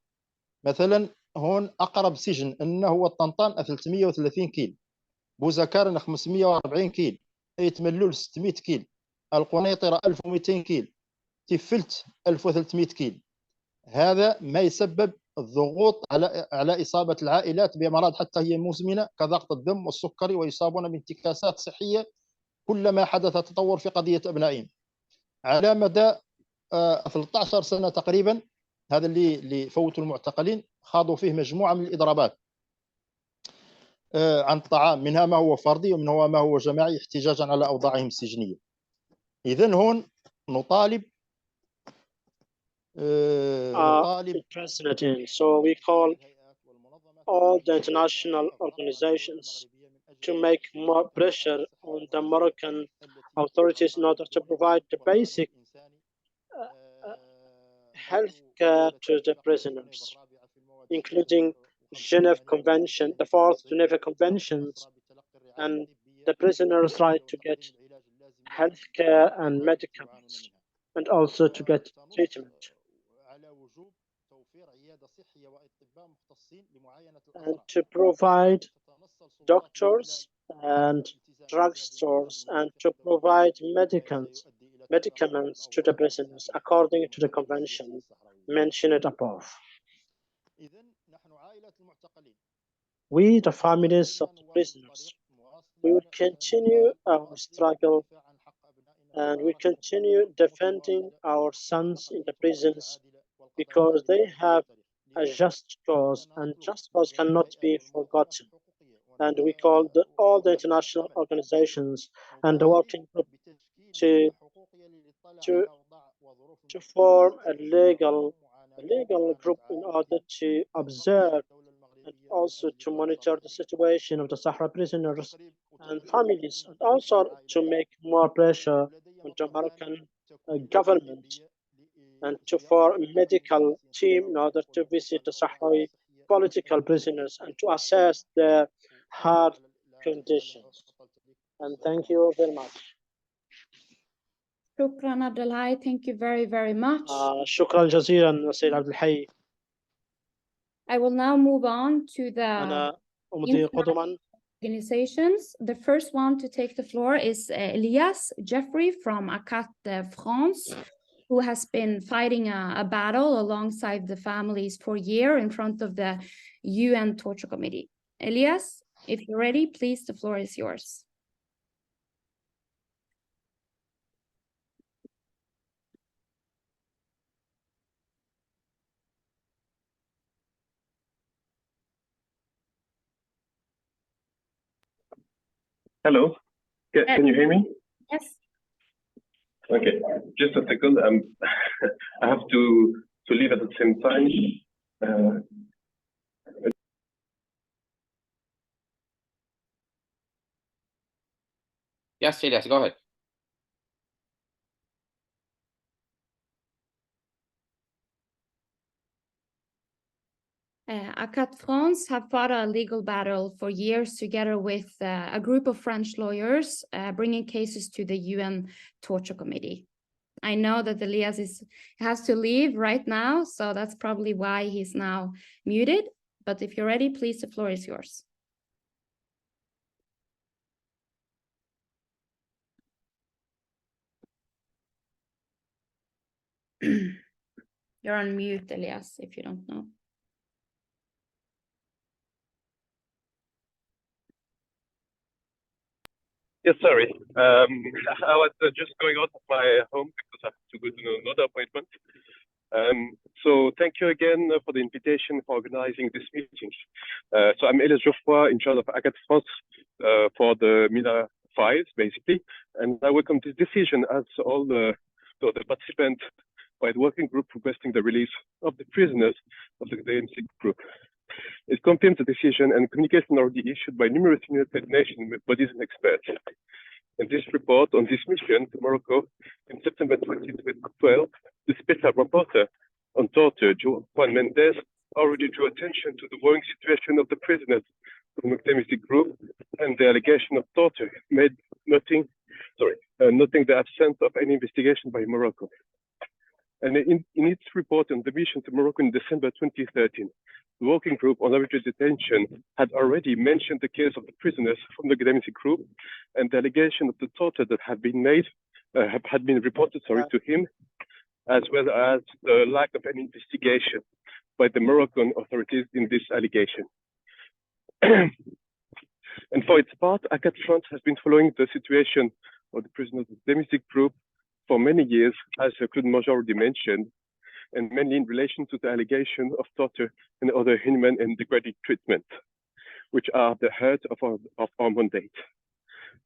Speaker 10: مثلا هون أقرب سجن أنه هو الطنطان 330 كيل، بوزكارن 540 كيل، يتملول 600 كيل، القنيطرة 1200 كيل، تفلت 1300 كيل. هذا ما يسبب الضغوط على إصابة العائلات بأمراض حتى هي مزمنة كضغط الدم والسكري، ويصابون بانتكاسات صحية كلما حدث تطور في قضية أبنائهم. على مدى 13 سنة تقريبا، هذا اللي فوتوا المعتقلين خاضوا فيه مجموعة من الإضرابات عن الطعام، منها ما هو فردي ومنها ما هو جماعي، احتجاجا على أوضاعهم السجنية. إذن هون نطالب
Speaker 7: So we call all the international organizations to make more pressure on the Moroccan authorities in order to provide the basic health care to the prisoners, including Geneva Convention, the 4th Geneva Conventions, and the prisoners' right to get health care and medicaments, and also to get treatment, and to provide doctors and drugstores, and to provide medicaments to the prisoners according to the convention mentioned above. We, the families of the prisoners, we will continue our struggle and we continue defending our sons in the prisons because they have a just cause, and just cause cannot be forgotten. And we call all the international organizations and the working group to form a legal group in order to observe and also to monitor the situation of the Sahara prisoners and families, and also to make more pressure on the Moroccan government and to form a medical team in order to visit the Sahrawi political prisoners and to assess their hard conditions. And thank you very much.
Speaker 2: Shukran Abdelhai, thank you very, very much.
Speaker 7: شكرا جزيلا سيد عبد الحي.
Speaker 2: I will now move on to the
Speaker 7: أنا أمضي قدما.
Speaker 2: organizations. The first one to take the floor is Elias Jeffrey from ACAT France, who has been fighting a battle alongside the families for a year in front of the UN Torture Committee. Elias, if you're ready, please, the floor is yours.
Speaker 11: Hello, can you hear me?
Speaker 2: Yes.
Speaker 11: Okay, just a second. I have to leave at the same time.
Speaker 5: Yes, Elias, go ahead.
Speaker 2: ACAT France have fought a legal battle for years together with a group of French lawyers bringing cases to the UN Torture Committee. I know that Elias has to leave right now, so that's probably why he's now muted. But if you're ready, please, the floor is yours. You're on mute, Elias, if you don't know.
Speaker 11: Yes, sorry. I was just going out of my home because I have to go to another appointment. So thank you again for the invitation for organizing this meeting. So I'm Elias Geoffroy, in charge of ACAT France for the MINA files, basically. And I welcome this decision as all the participants by the working group requesting the release of the prisoners of the Gdeim Izik group. It confirms the decision and communication already issued by numerous United Nations bodies and experts. In this report on this mission to Morocco in September 2012, the special rapporteur on torture, Juan Mendes, already drew attention to the worrying situation of the prisoners from the Gdeim Izik group and the allegation of torture, noting the absence of any investigation by Morocco. And in its report on the mission to Morocco in December 2013, the working group on arbitrary detention had already mentioned the case of the prisoners from the Gdeim Izik group and the allegation of the torture that had been reported to him, as well as the lack of any investigation by the Moroccan authorities in this allegation. And for its part, ACAT France has been following the situation of the prisoners of the Gdeim Izik group for many years, as Claude Monge already mentioned, and mainly in relation to the allegation of torture and other inhuman and degrading treatment, which are the heart of our mandate.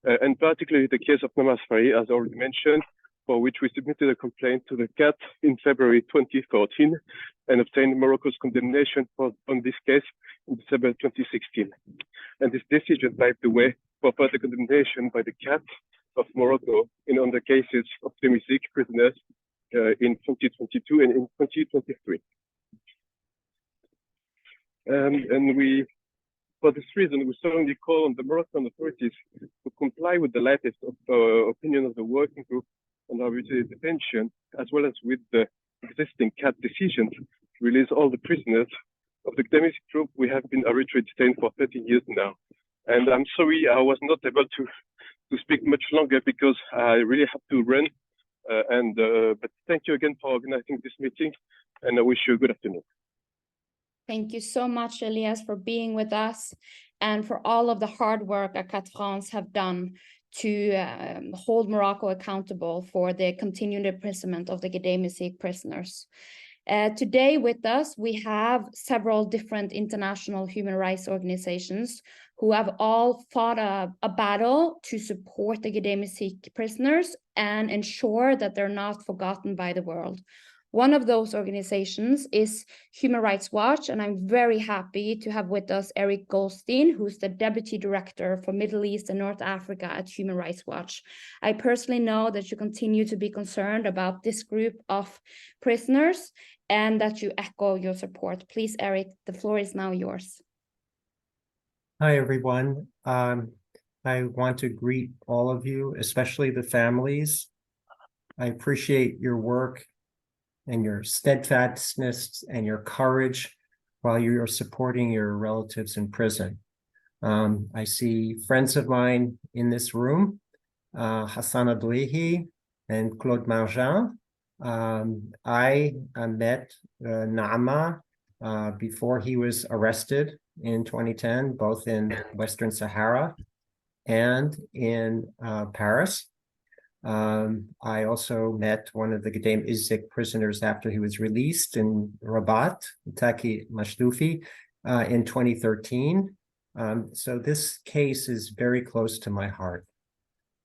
Speaker 11: And particularly the case of Namaz Faye, as already mentioned, for which we submitted a complaint to the CAT in February 2014 and obtained Morocco's condemnation on this case in December 2016. And this decision paved the way for further condemnation by the CAT of Morocco in other cases of Gdeim Izik prisoners in 2022 and in 2023. And for this reason, we strongly call on the Moroccan authorities to comply with the latest opinion of the working group on arbitrary detention, as well as with the existing CAT decisions to release all the prisoners of the Gdeim Izik group. We have been arbitrarily detained for 30 years now. And I'm sorry I was not able to speak much longer because I really have to run. But thank you again for organizing this meeting, and I wish you a good afternoon.
Speaker 2: Thank you so much, Elias, for being with us and for all of the hard work Acat France have done to hold Morocco accountable for the continued imprisonment of the Gdeim Izik prisoners. Today with us, we have several different international human rights organizations who have all fought a battle to support the Gdeim Izik prisoners and ensure that they're not forgotten by the world. One of those organizations is Human Rights Watch, and I'm very happy to have with us Eric Goldstein, who's the Deputy Director for Middle East and North Africa at Human Rights Watch. I personally know that you continue to be concerned about this group of prisoners and that you echo your support. Please, Eric, the floor is now yours.
Speaker 12: Hi, everyone. I want to greet all of you, especially the families. I appreciate your work and your steadfastness and your courage while you are supporting your relatives in prison. I see friends of mine in this room, Hassan Adouehi and Claude Marjan. I met Naama before he was arrested in 2010, both in Western Sahara and in Paris. I also met one of the Gdeim Izik prisoners after he was released in Rabat, Taki Mashloufi, in 2013. So this case is very close to my heart.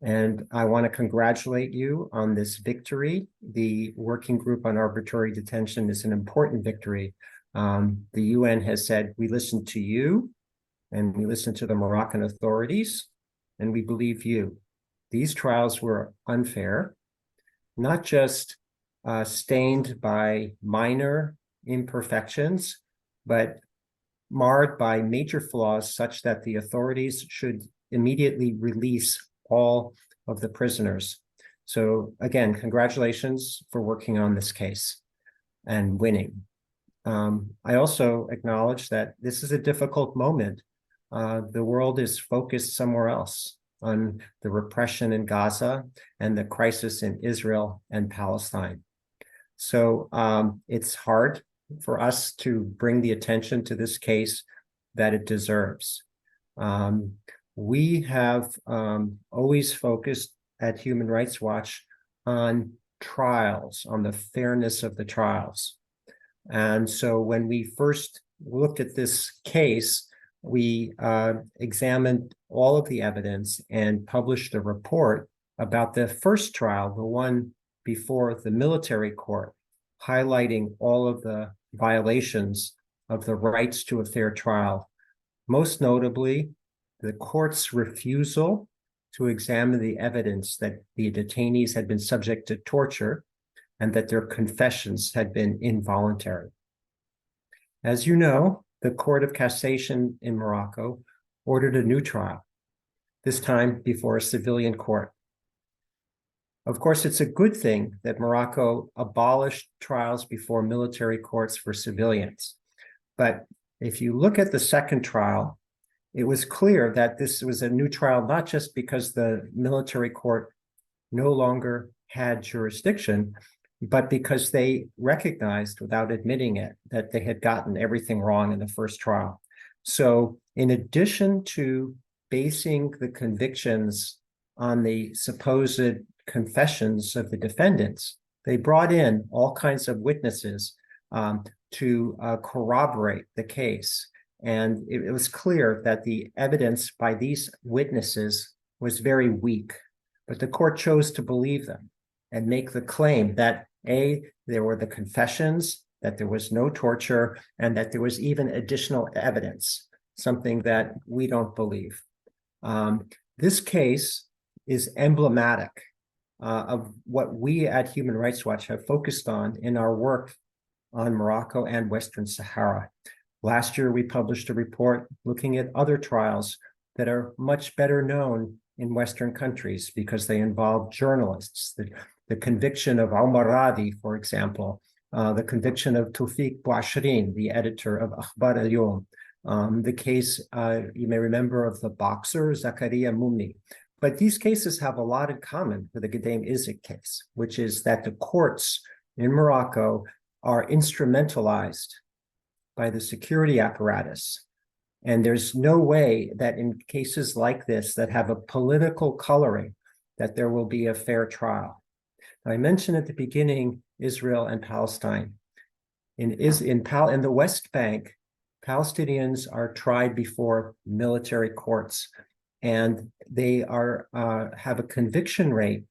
Speaker 12: And I want to congratulate you on this victory. The Working Group on Arbitrary Detention is an important victory. The UN has said, we listen to you, and we listen to the Moroccan authorities, and we believe you. These trials were unfair, not just stained by minor imperfections, but marred by major flaws such that the authorities should immediately release all of the prisoners. So again, congratulations for working on this case and winning. I also acknowledge that this is a difficult moment. The world is focused somewhere else, on the repression in Gaza and the crisis in Israel and Palestine. So it's hard for us to bring the attention to this case that it deserves. We have always focused at Human Rights Watch on trials, on the fairness of the trials. And so when we first looked at this case, we examined all of the evidence and published a report about the first trial, the one before the military court, highlighting all of the violations of the rights to a fair trial. Most notably, the court's refusal to examine the evidence that the detainees had been subject to torture and that their confessions had been involuntary. As you know, the Court of Cassation in Morocco ordered a new trial, this time before a civilian court. Of course, it's a good thing that Morocco abolished trials before military courts for civilians. But if you look at the second trial, it was clear that this was a new trial, not just because the military court no longer had jurisdiction, but because they recognized, without admitting it, that they had gotten everything wrong in the first trial. So in addition to basing the convictions on the supposed confessions of the defendants, they brought in all kinds of witnesses to corroborate the case. And it was clear that the evidence by these witnesses was very weak, but the court chose to believe them and make the claim that A, there were the confessions, that there was no torture, and that there was even additional evidence, something that we don't believe. This case is emblematic of what we at Human Rights Watch have focused on in our work on Morocco and Western Sahara. Last year, we published a report looking at other trials that are much better known in Western countries because they involve journalists. The conviction of Omar Radi, for example, the conviction of Tawfiq Bouashrin, the editor of Akhbar al-Yom, the case, you may remember, of the boxer Zakaria Moumni. But these cases have a lot in common with the Gdeim Izik case, which is that the courts in Morocco are instrumentalized by the security apparatus. And there's no way that in cases like this that have a political coloring, that there will be a fair trial. I mentioned at the beginning Israel and Palestine. In the West Bank, Palestinians are tried before military courts, and they have a conviction rate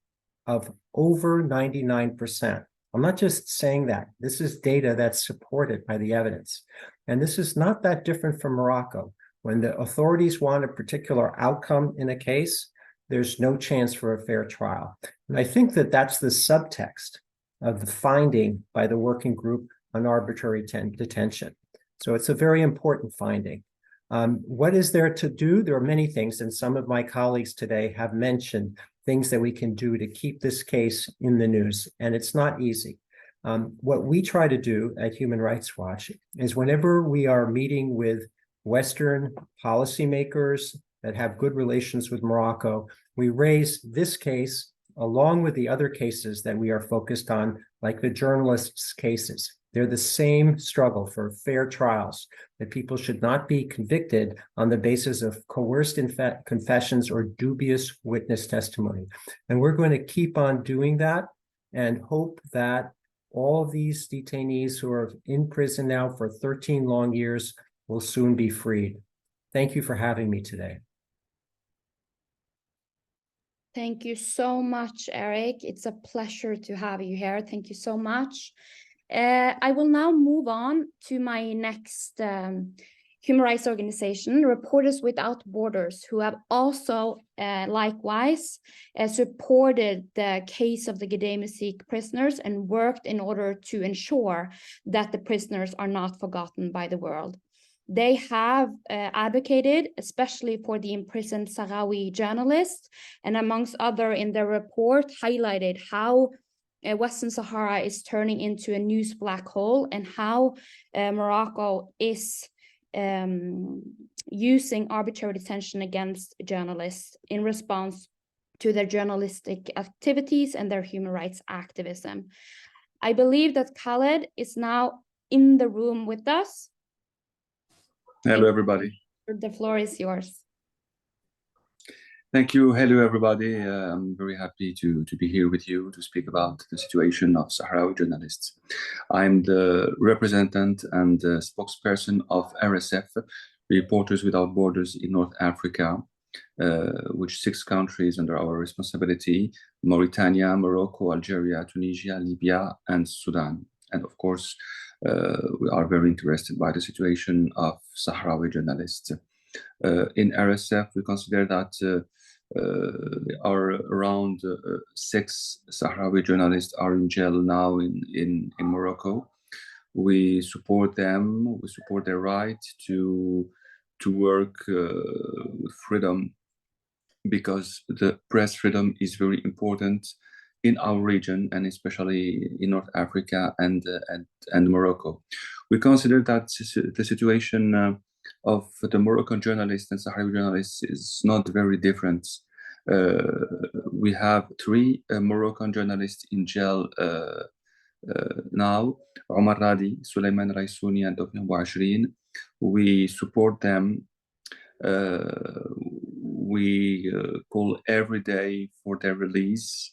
Speaker 12: of over 99%. I'm not just saying that. This is data that's supported by the evidence. And this is not that different from Morocco. When the authorities want a particular outcome in a case, there's no chance for a fair trial. And I think that that's the subtext of the finding by the working group on arbitrary detention. So it's a very important finding. What is there to do? There are many things, and some of my colleagues today have mentioned things that we can do to keep this case in the news, and it's not easy. What we try to do at Human Rights Watch is whenever we are meeting with Western policymakers that have good relations with Morocco, we raise this case along with the other cases that we are focused on, like the journalists' cases. They're the same struggle for fair trials, that people should not be convicted on the basis of coerced confessions or dubious witness testimony. And we're going to keep on doing that and hope that all these detainees who are in prison now for 13 long years will soon be freed. Thank you for having me today.
Speaker 2: Thank you so much, Eric. It's a pleasure to have you here. Thank you so much. I will now move on to my next human rights organization, Reporters Without Borders, who have also likewise supported the case of the Gdeim Izik prisoners and worked in order to ensure that the prisoners are not forgotten by the world. They have advocated, especially for the imprisoned Sahrawi journalists, and amongst other in their report highlighted how Western Sahara is turning into a news black hole, and how Morocco is using arbitrary detention against journalists in response to their journalistic activities and their human rights activism. I believe that Khaled is now in the room with us.
Speaker 13: Hello, everybody.
Speaker 2: The floor is yours.
Speaker 13: Thank you. Hello, everybody. I'm very happy to be here with you to speak about the situation of Sahrawi journalists. I'm the representative and spokesperson of RSF, Reporters Without Borders in North Africa, which 6 countries under our responsibility: Mauritania, Morocco, Algeria, Tunisia, Libya, and Sudan. And of course, we are very interested by the situation of Sahrawi journalists. In RSF, we consider that there are around 6 Sahrawi journalists are in jail now in Morocco. We support them. We support their right to work with freedom, because the press freedom is very important in our region, and especially in North Africa and Morocco. We consider that the situation of the Moroccan journalists and Sahrawi journalists is not very different. We have 3 Moroccan journalists in jail now: Omar Radi, Suleiman Raissouni, and Tawfiq Bouachrin. We support them. We call every day for their release.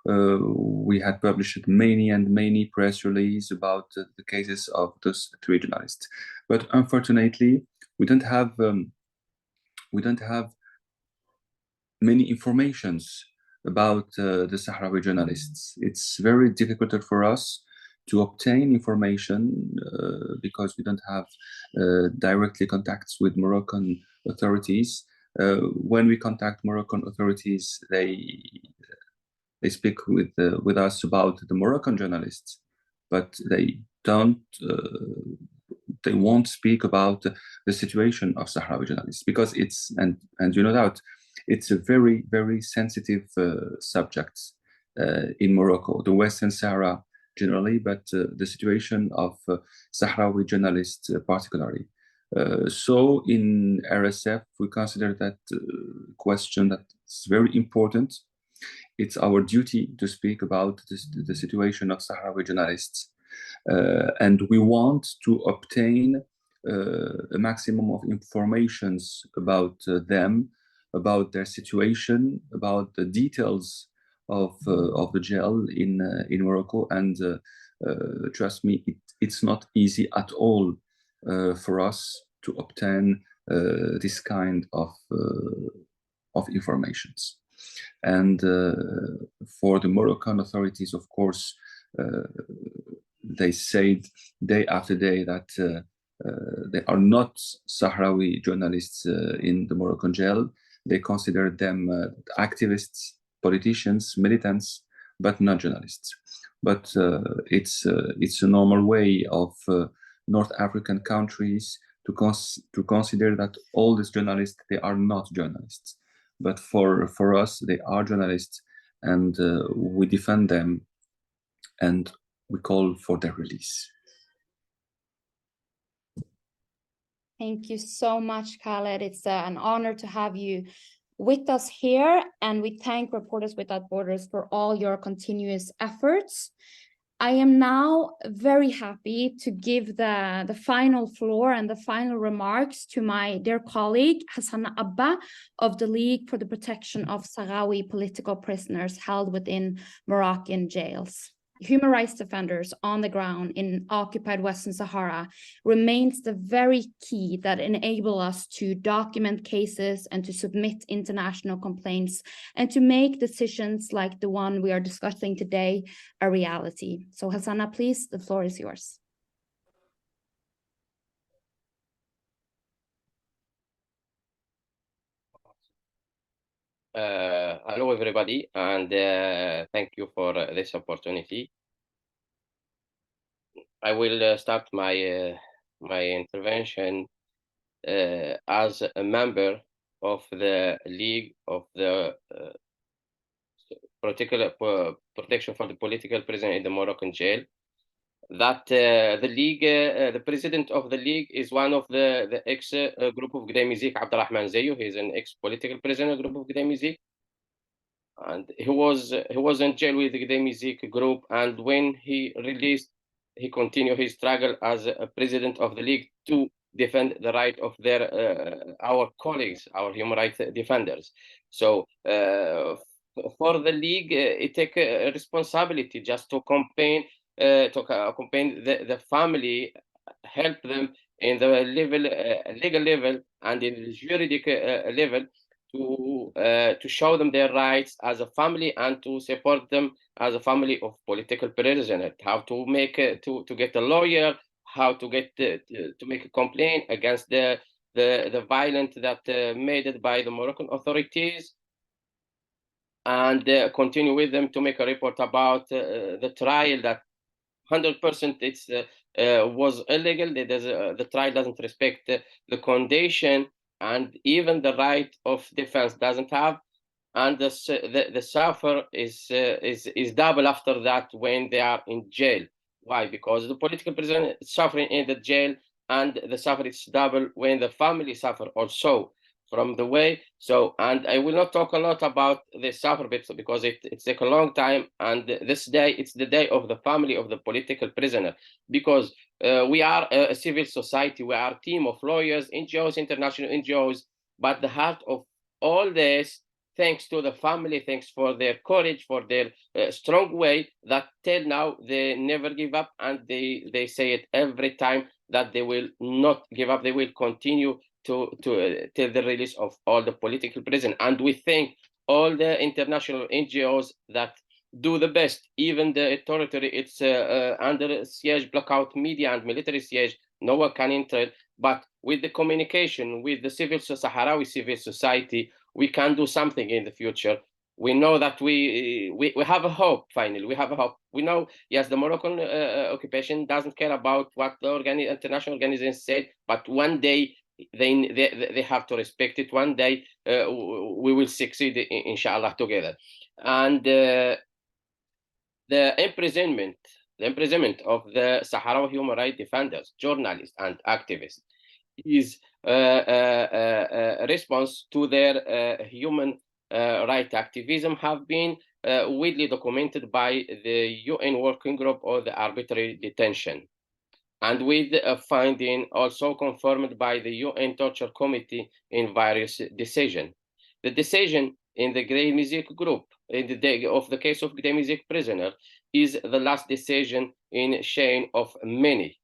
Speaker 13: We had published many press releases about the cases of those 3 journalists, but unfortunately, we don't have many informations about the Sahrawi journalists. It's very difficult for us to obtain information because we don't have directly contacts with Moroccan authorities. When we contact Moroccan authorities, they speak with us about the Moroccan journalists, but they won't speak about the situation of Sahrawi journalists, because it's and you know that it's a very sensitive subject in Morocco, the Western Sahara generally, but the situation of Sahrawi journalists particularly. So in RSF, we consider that question, that It's very important. It's our duty to speak about the situation of Sahrawi journalists. And we want to obtain a maximum of informations about them, about their situation, about the details of the jail in Morocco. And trust me, it's not easy at all for us to obtain this kind of informations. And for the Moroccan authorities, of course, they said day after day that they are not Sahrawi journalists in the Moroccan jail. They consider them activists, politicians, militants, but not journalists. But it's a normal way of North African countries to consider that all these journalists, they are not journalists. But for us, they are journalists, and we defend them, and we call for their release.
Speaker 2: Thank you so much, Khaled. It's an honor to have you with us here, and we thank Reporters Without Borders for all your continuous efforts. I am now very happy to give the final floor and the final remarks to my dear colleague, Hassan Abba of the League for the Protection of Sahrawi Political Prisoners held within Moroccan jails. Human rights defenders on the ground in occupied Western Sahara remains the very key that enable us to document cases and to submit international complaints and to make decisions like the one we are discussing today a reality. So Hassana, please, the floor is yours.
Speaker 5: Hello, everybody, and thank you for this opportunity. I will start my my intervention as a member of the League of the Protection for the Political Prisoner in the Moroccan jail. That the League, the president of the League is one of the ex group of Gdeim Izik, Abdurrahman Zayu. He's an ex-political prisoner group of Gdeim Izik. And he was in jail with the Gdeim Izik group, and when he released, he continued his struggle as a president of the League to defend the right of their our colleagues, our human rights defenders. So for the League, it take a responsibility just to campaign the family, help them in the level legal level and in the juridic level to show them their rights as a family and to support them as a family of political prisoners. How to make to get a lawyer, how to get to make a complaint against the violence that made it by the Moroccan authorities, and continue with them to make a report about the trial that 100% it's was illegal. The trial doesn't respect the condition, and even the right of defense doesn't have, and the suffer is double after that when they are in jail. Why? Because the political prisoner is suffering in the jail, and the suffer is double when the family suffer also from the way. So, and I will not talk a lot about the suffer bit because it takes a long time, and this day it's the day of the family of the political prisoner, because we are a civil society, we are a team of lawyers, NGOs, international NGOs, but the heart of all this, thanks to the family, thanks for their courage, for their strong way, that till now they never give up, and they say it every time that they will not give up, they will continue till the release of all the political prisoners. And we thank all the international NGOs that do the best. Even the territory, it's under siege, blackout, media and military siege, no one can enter. But with the communication with the Sahrawi civil society, we can do something in the future. We know that we have a hope. Finally, we have a hope. We know, yes, the Moroccan occupation doesn't care about what the international organizations said, but one day they have to respect it. One day we will succeed, inshallah, together. And the imprisonment of the Sahrawi human rights defenders, journalists, and activists is a response to their human right activism have been widely documented by the UN Working Group on the arbitrary detention, and with a finding also confirmed by the UN Torture Committee in various decisions. The decision in the Gdeim Izik group, in the case of Gdeim Izik prisoner, is the last decision in chain of many.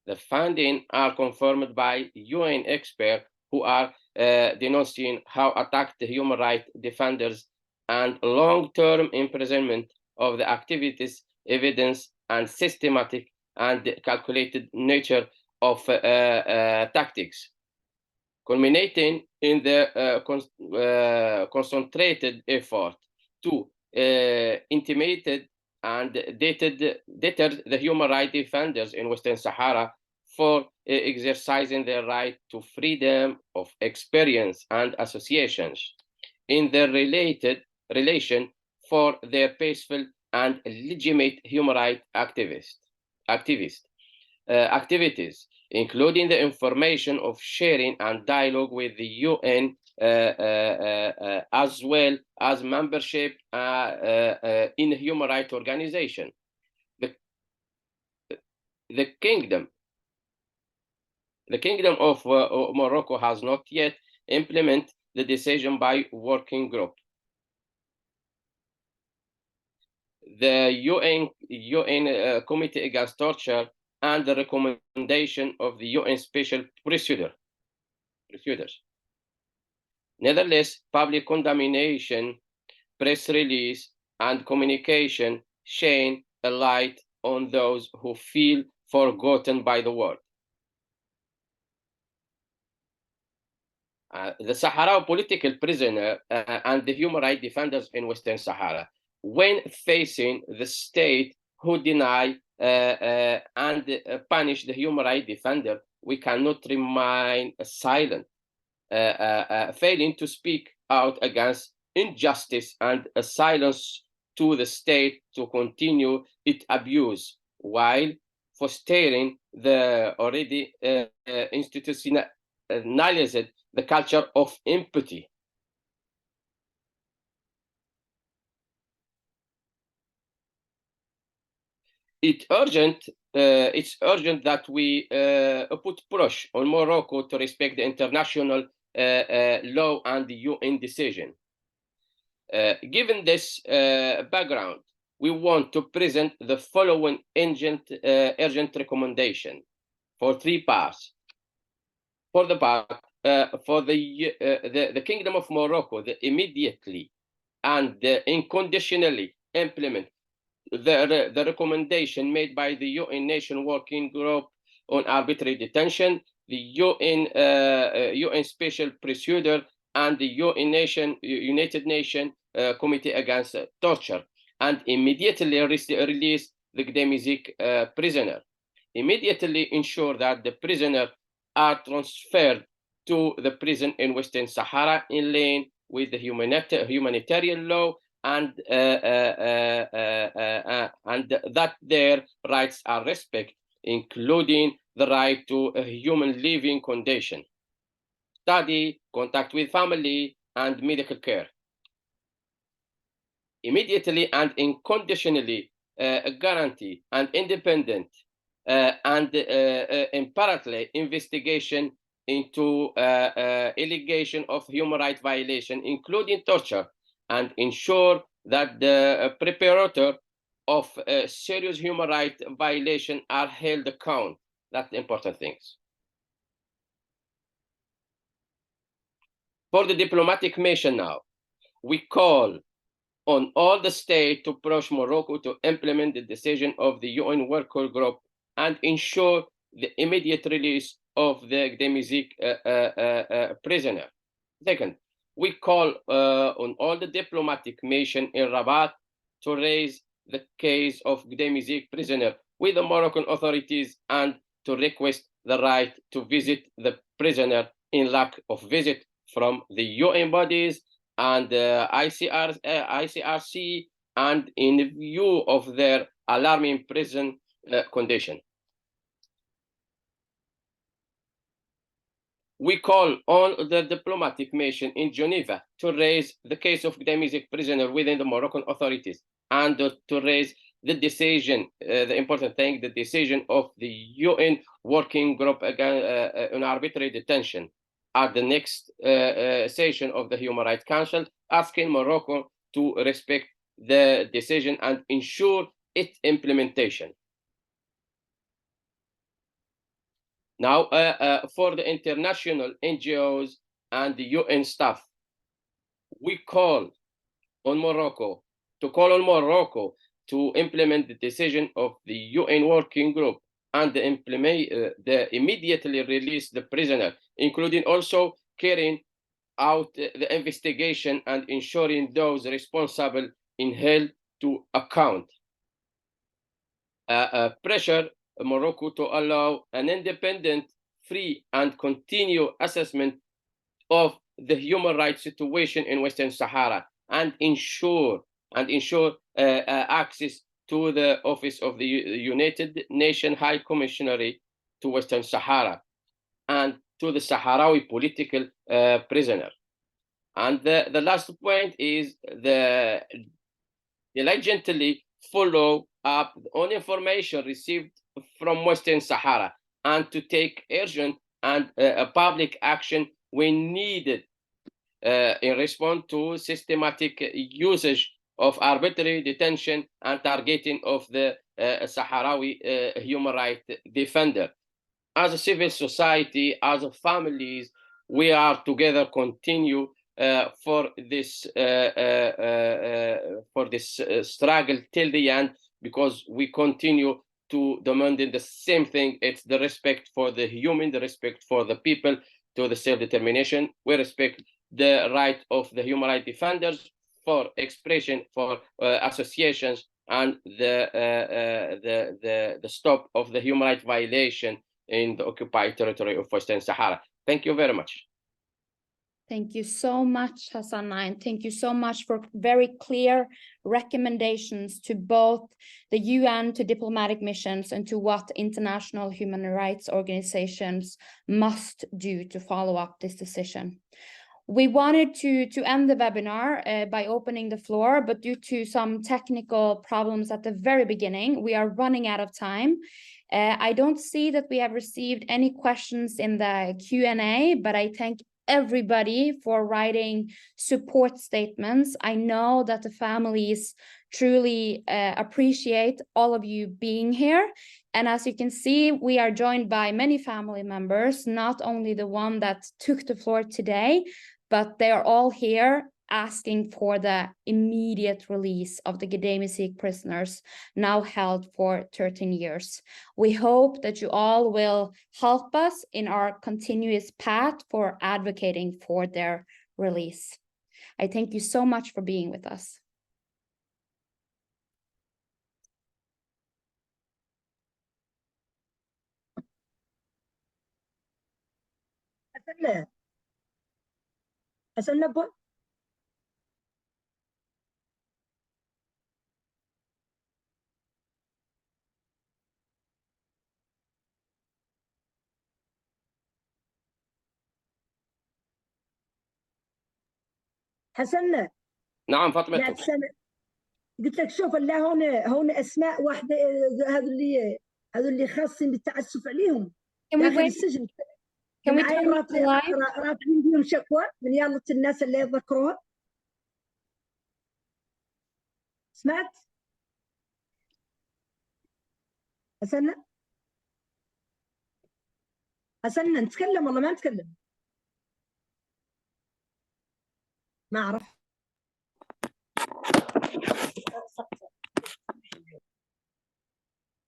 Speaker 5: The findings are confirmed by UN experts who are denouncing how attacked the human rights defenders and long-term imprisonment of the activities, evidence, and systematic and calculated nature of tactics, culminating in the concentrated effort to intimidate and deter the human rights defenders in Western Sahara for exercising their right to freedom of experience and associations in their relation for their peaceful and legitimate human rights activities, including the information of sharing and dialogue with the UN, as well as membership in human rights organization. The Kingdom of Morocco has not yet implemented the decision by working group. The UN Committee Against Torture and the recommendation of the UN Special Prosecutors. Nevertheless, public condemnation, press release, and communication shine a light on those who feel forgotten by the world. The Sahara political prisoner and the human rights defenders in Western Sahara, when facing the state who deny and punish the human rights defender, we cannot remain silent, failing to speak out against injustice and silence to the state to continue its abuse while fostering the already institutionalized the culture of empathy. It's urgent that we put push on Morocco to respect the international law and the UN decision. Given this background, we want to present the following urgent recommendation for three parts. For the part for the Kingdom of Morocco, immediately and unconditionally implement the recommendation made by the UN Nation Working Group on Arbitrary Detention, the UN Special Prosecutor, and the United Nations Committee Against Torture, and immediately release the Gdeim Izik prisoner. Immediately ensure that the prisoner are transferred to the prison in Western Sahara in line with the humanitarian law, and that their rights are respected, including the right to a human living condition, study, contact with family, and medical care. Immediately and unconditionally guarantee an independent and impartial investigation into allegation of human rights violation, including torture, and ensure that the perpetrator of serious human rights violation are held accountable. That's the important things. For the diplomatic mission now, we call on all the states to push Morocco to implement the decision of the UN Working Group and ensure the immediate release of the Gdeim Izik prisoner. Second, we call on all the diplomatic mission in Rabat to raise the case of Gdeim Izik prisoner with the Moroccan authorities and to request the right to visit the prisoner in lack of visit from the UN bodies and ICRC, and in view of their alarming prison condition. We call on the diplomatic mission in Geneva to raise the case of Gdeim Izik prisoner within the Moroccan authorities and to raise the decision, the important thing, the decision of the UN Working Group on Arbitrary Detention at the next session of the Human Rights Council, asking Morocco to respect the decision and ensure its implementation. Now, for the international NGOs and the UN staff, we call on Morocco to implement the decision of the UN Working Group and immediately release the prisoner, including also carrying out the investigation and ensuring those responsible in held to account. Pressure Morocco to allow an independent, free, and continued assessment of the human rights situation in Western Sahara and ensure access to the Office of the United Nations High Commissioner to Western Sahara and to the Sahrawi political prisoner. And the last point is the diligently follow up on information received from Western Sahara and to take urgent and public action when needed in response to systematic usage of arbitrary detention and targeting of the Sahrawi human rights defender. As a civil society, as a families, we are together continue for this struggle till the end, because we continue to demanding the same thing. It's the respect for the human, the respect for the people, to the self-determination. We respect the right of the human rights defenders for expression, for associations, and the stop of the human rights violation in the occupied territory of Western Sahara. Thank you very much.
Speaker 2: Thank you so much, Hassanna, and thank you so much for very clear recommendations to both the UN, to diplomatic missions, and to what international human rights organizations must do to follow up this decision. We wanted to end the webinar by opening the floor, but due to some technical problems at the very beginning, we are running out of time. I don't see that we have received any questions in the Q&A, but I thank everybody for writing support statements. I know that the families truly appreciate all of you being here. And as you can see, we are joined by many family members, not only the one that took the floor today, but they are all here asking for the immediate release of the Gdeim Izik prisoners now held for 13 years. We hope that you all will help us in our continuous path for advocating for their release. I thank you so much for being with us.
Speaker 9: حسنا.
Speaker 5: نعم فاطمة.
Speaker 9: قلت لك شوف الله هون اسماء واحده، هذول اللي خاصين بالتعسف عليهم داخل السجن. رافعين فيهم شكوى من يلا الناس اللي يذكروها. سمعت؟ حسنا نتكلم والله ما نتكلم؟ ما أعرف.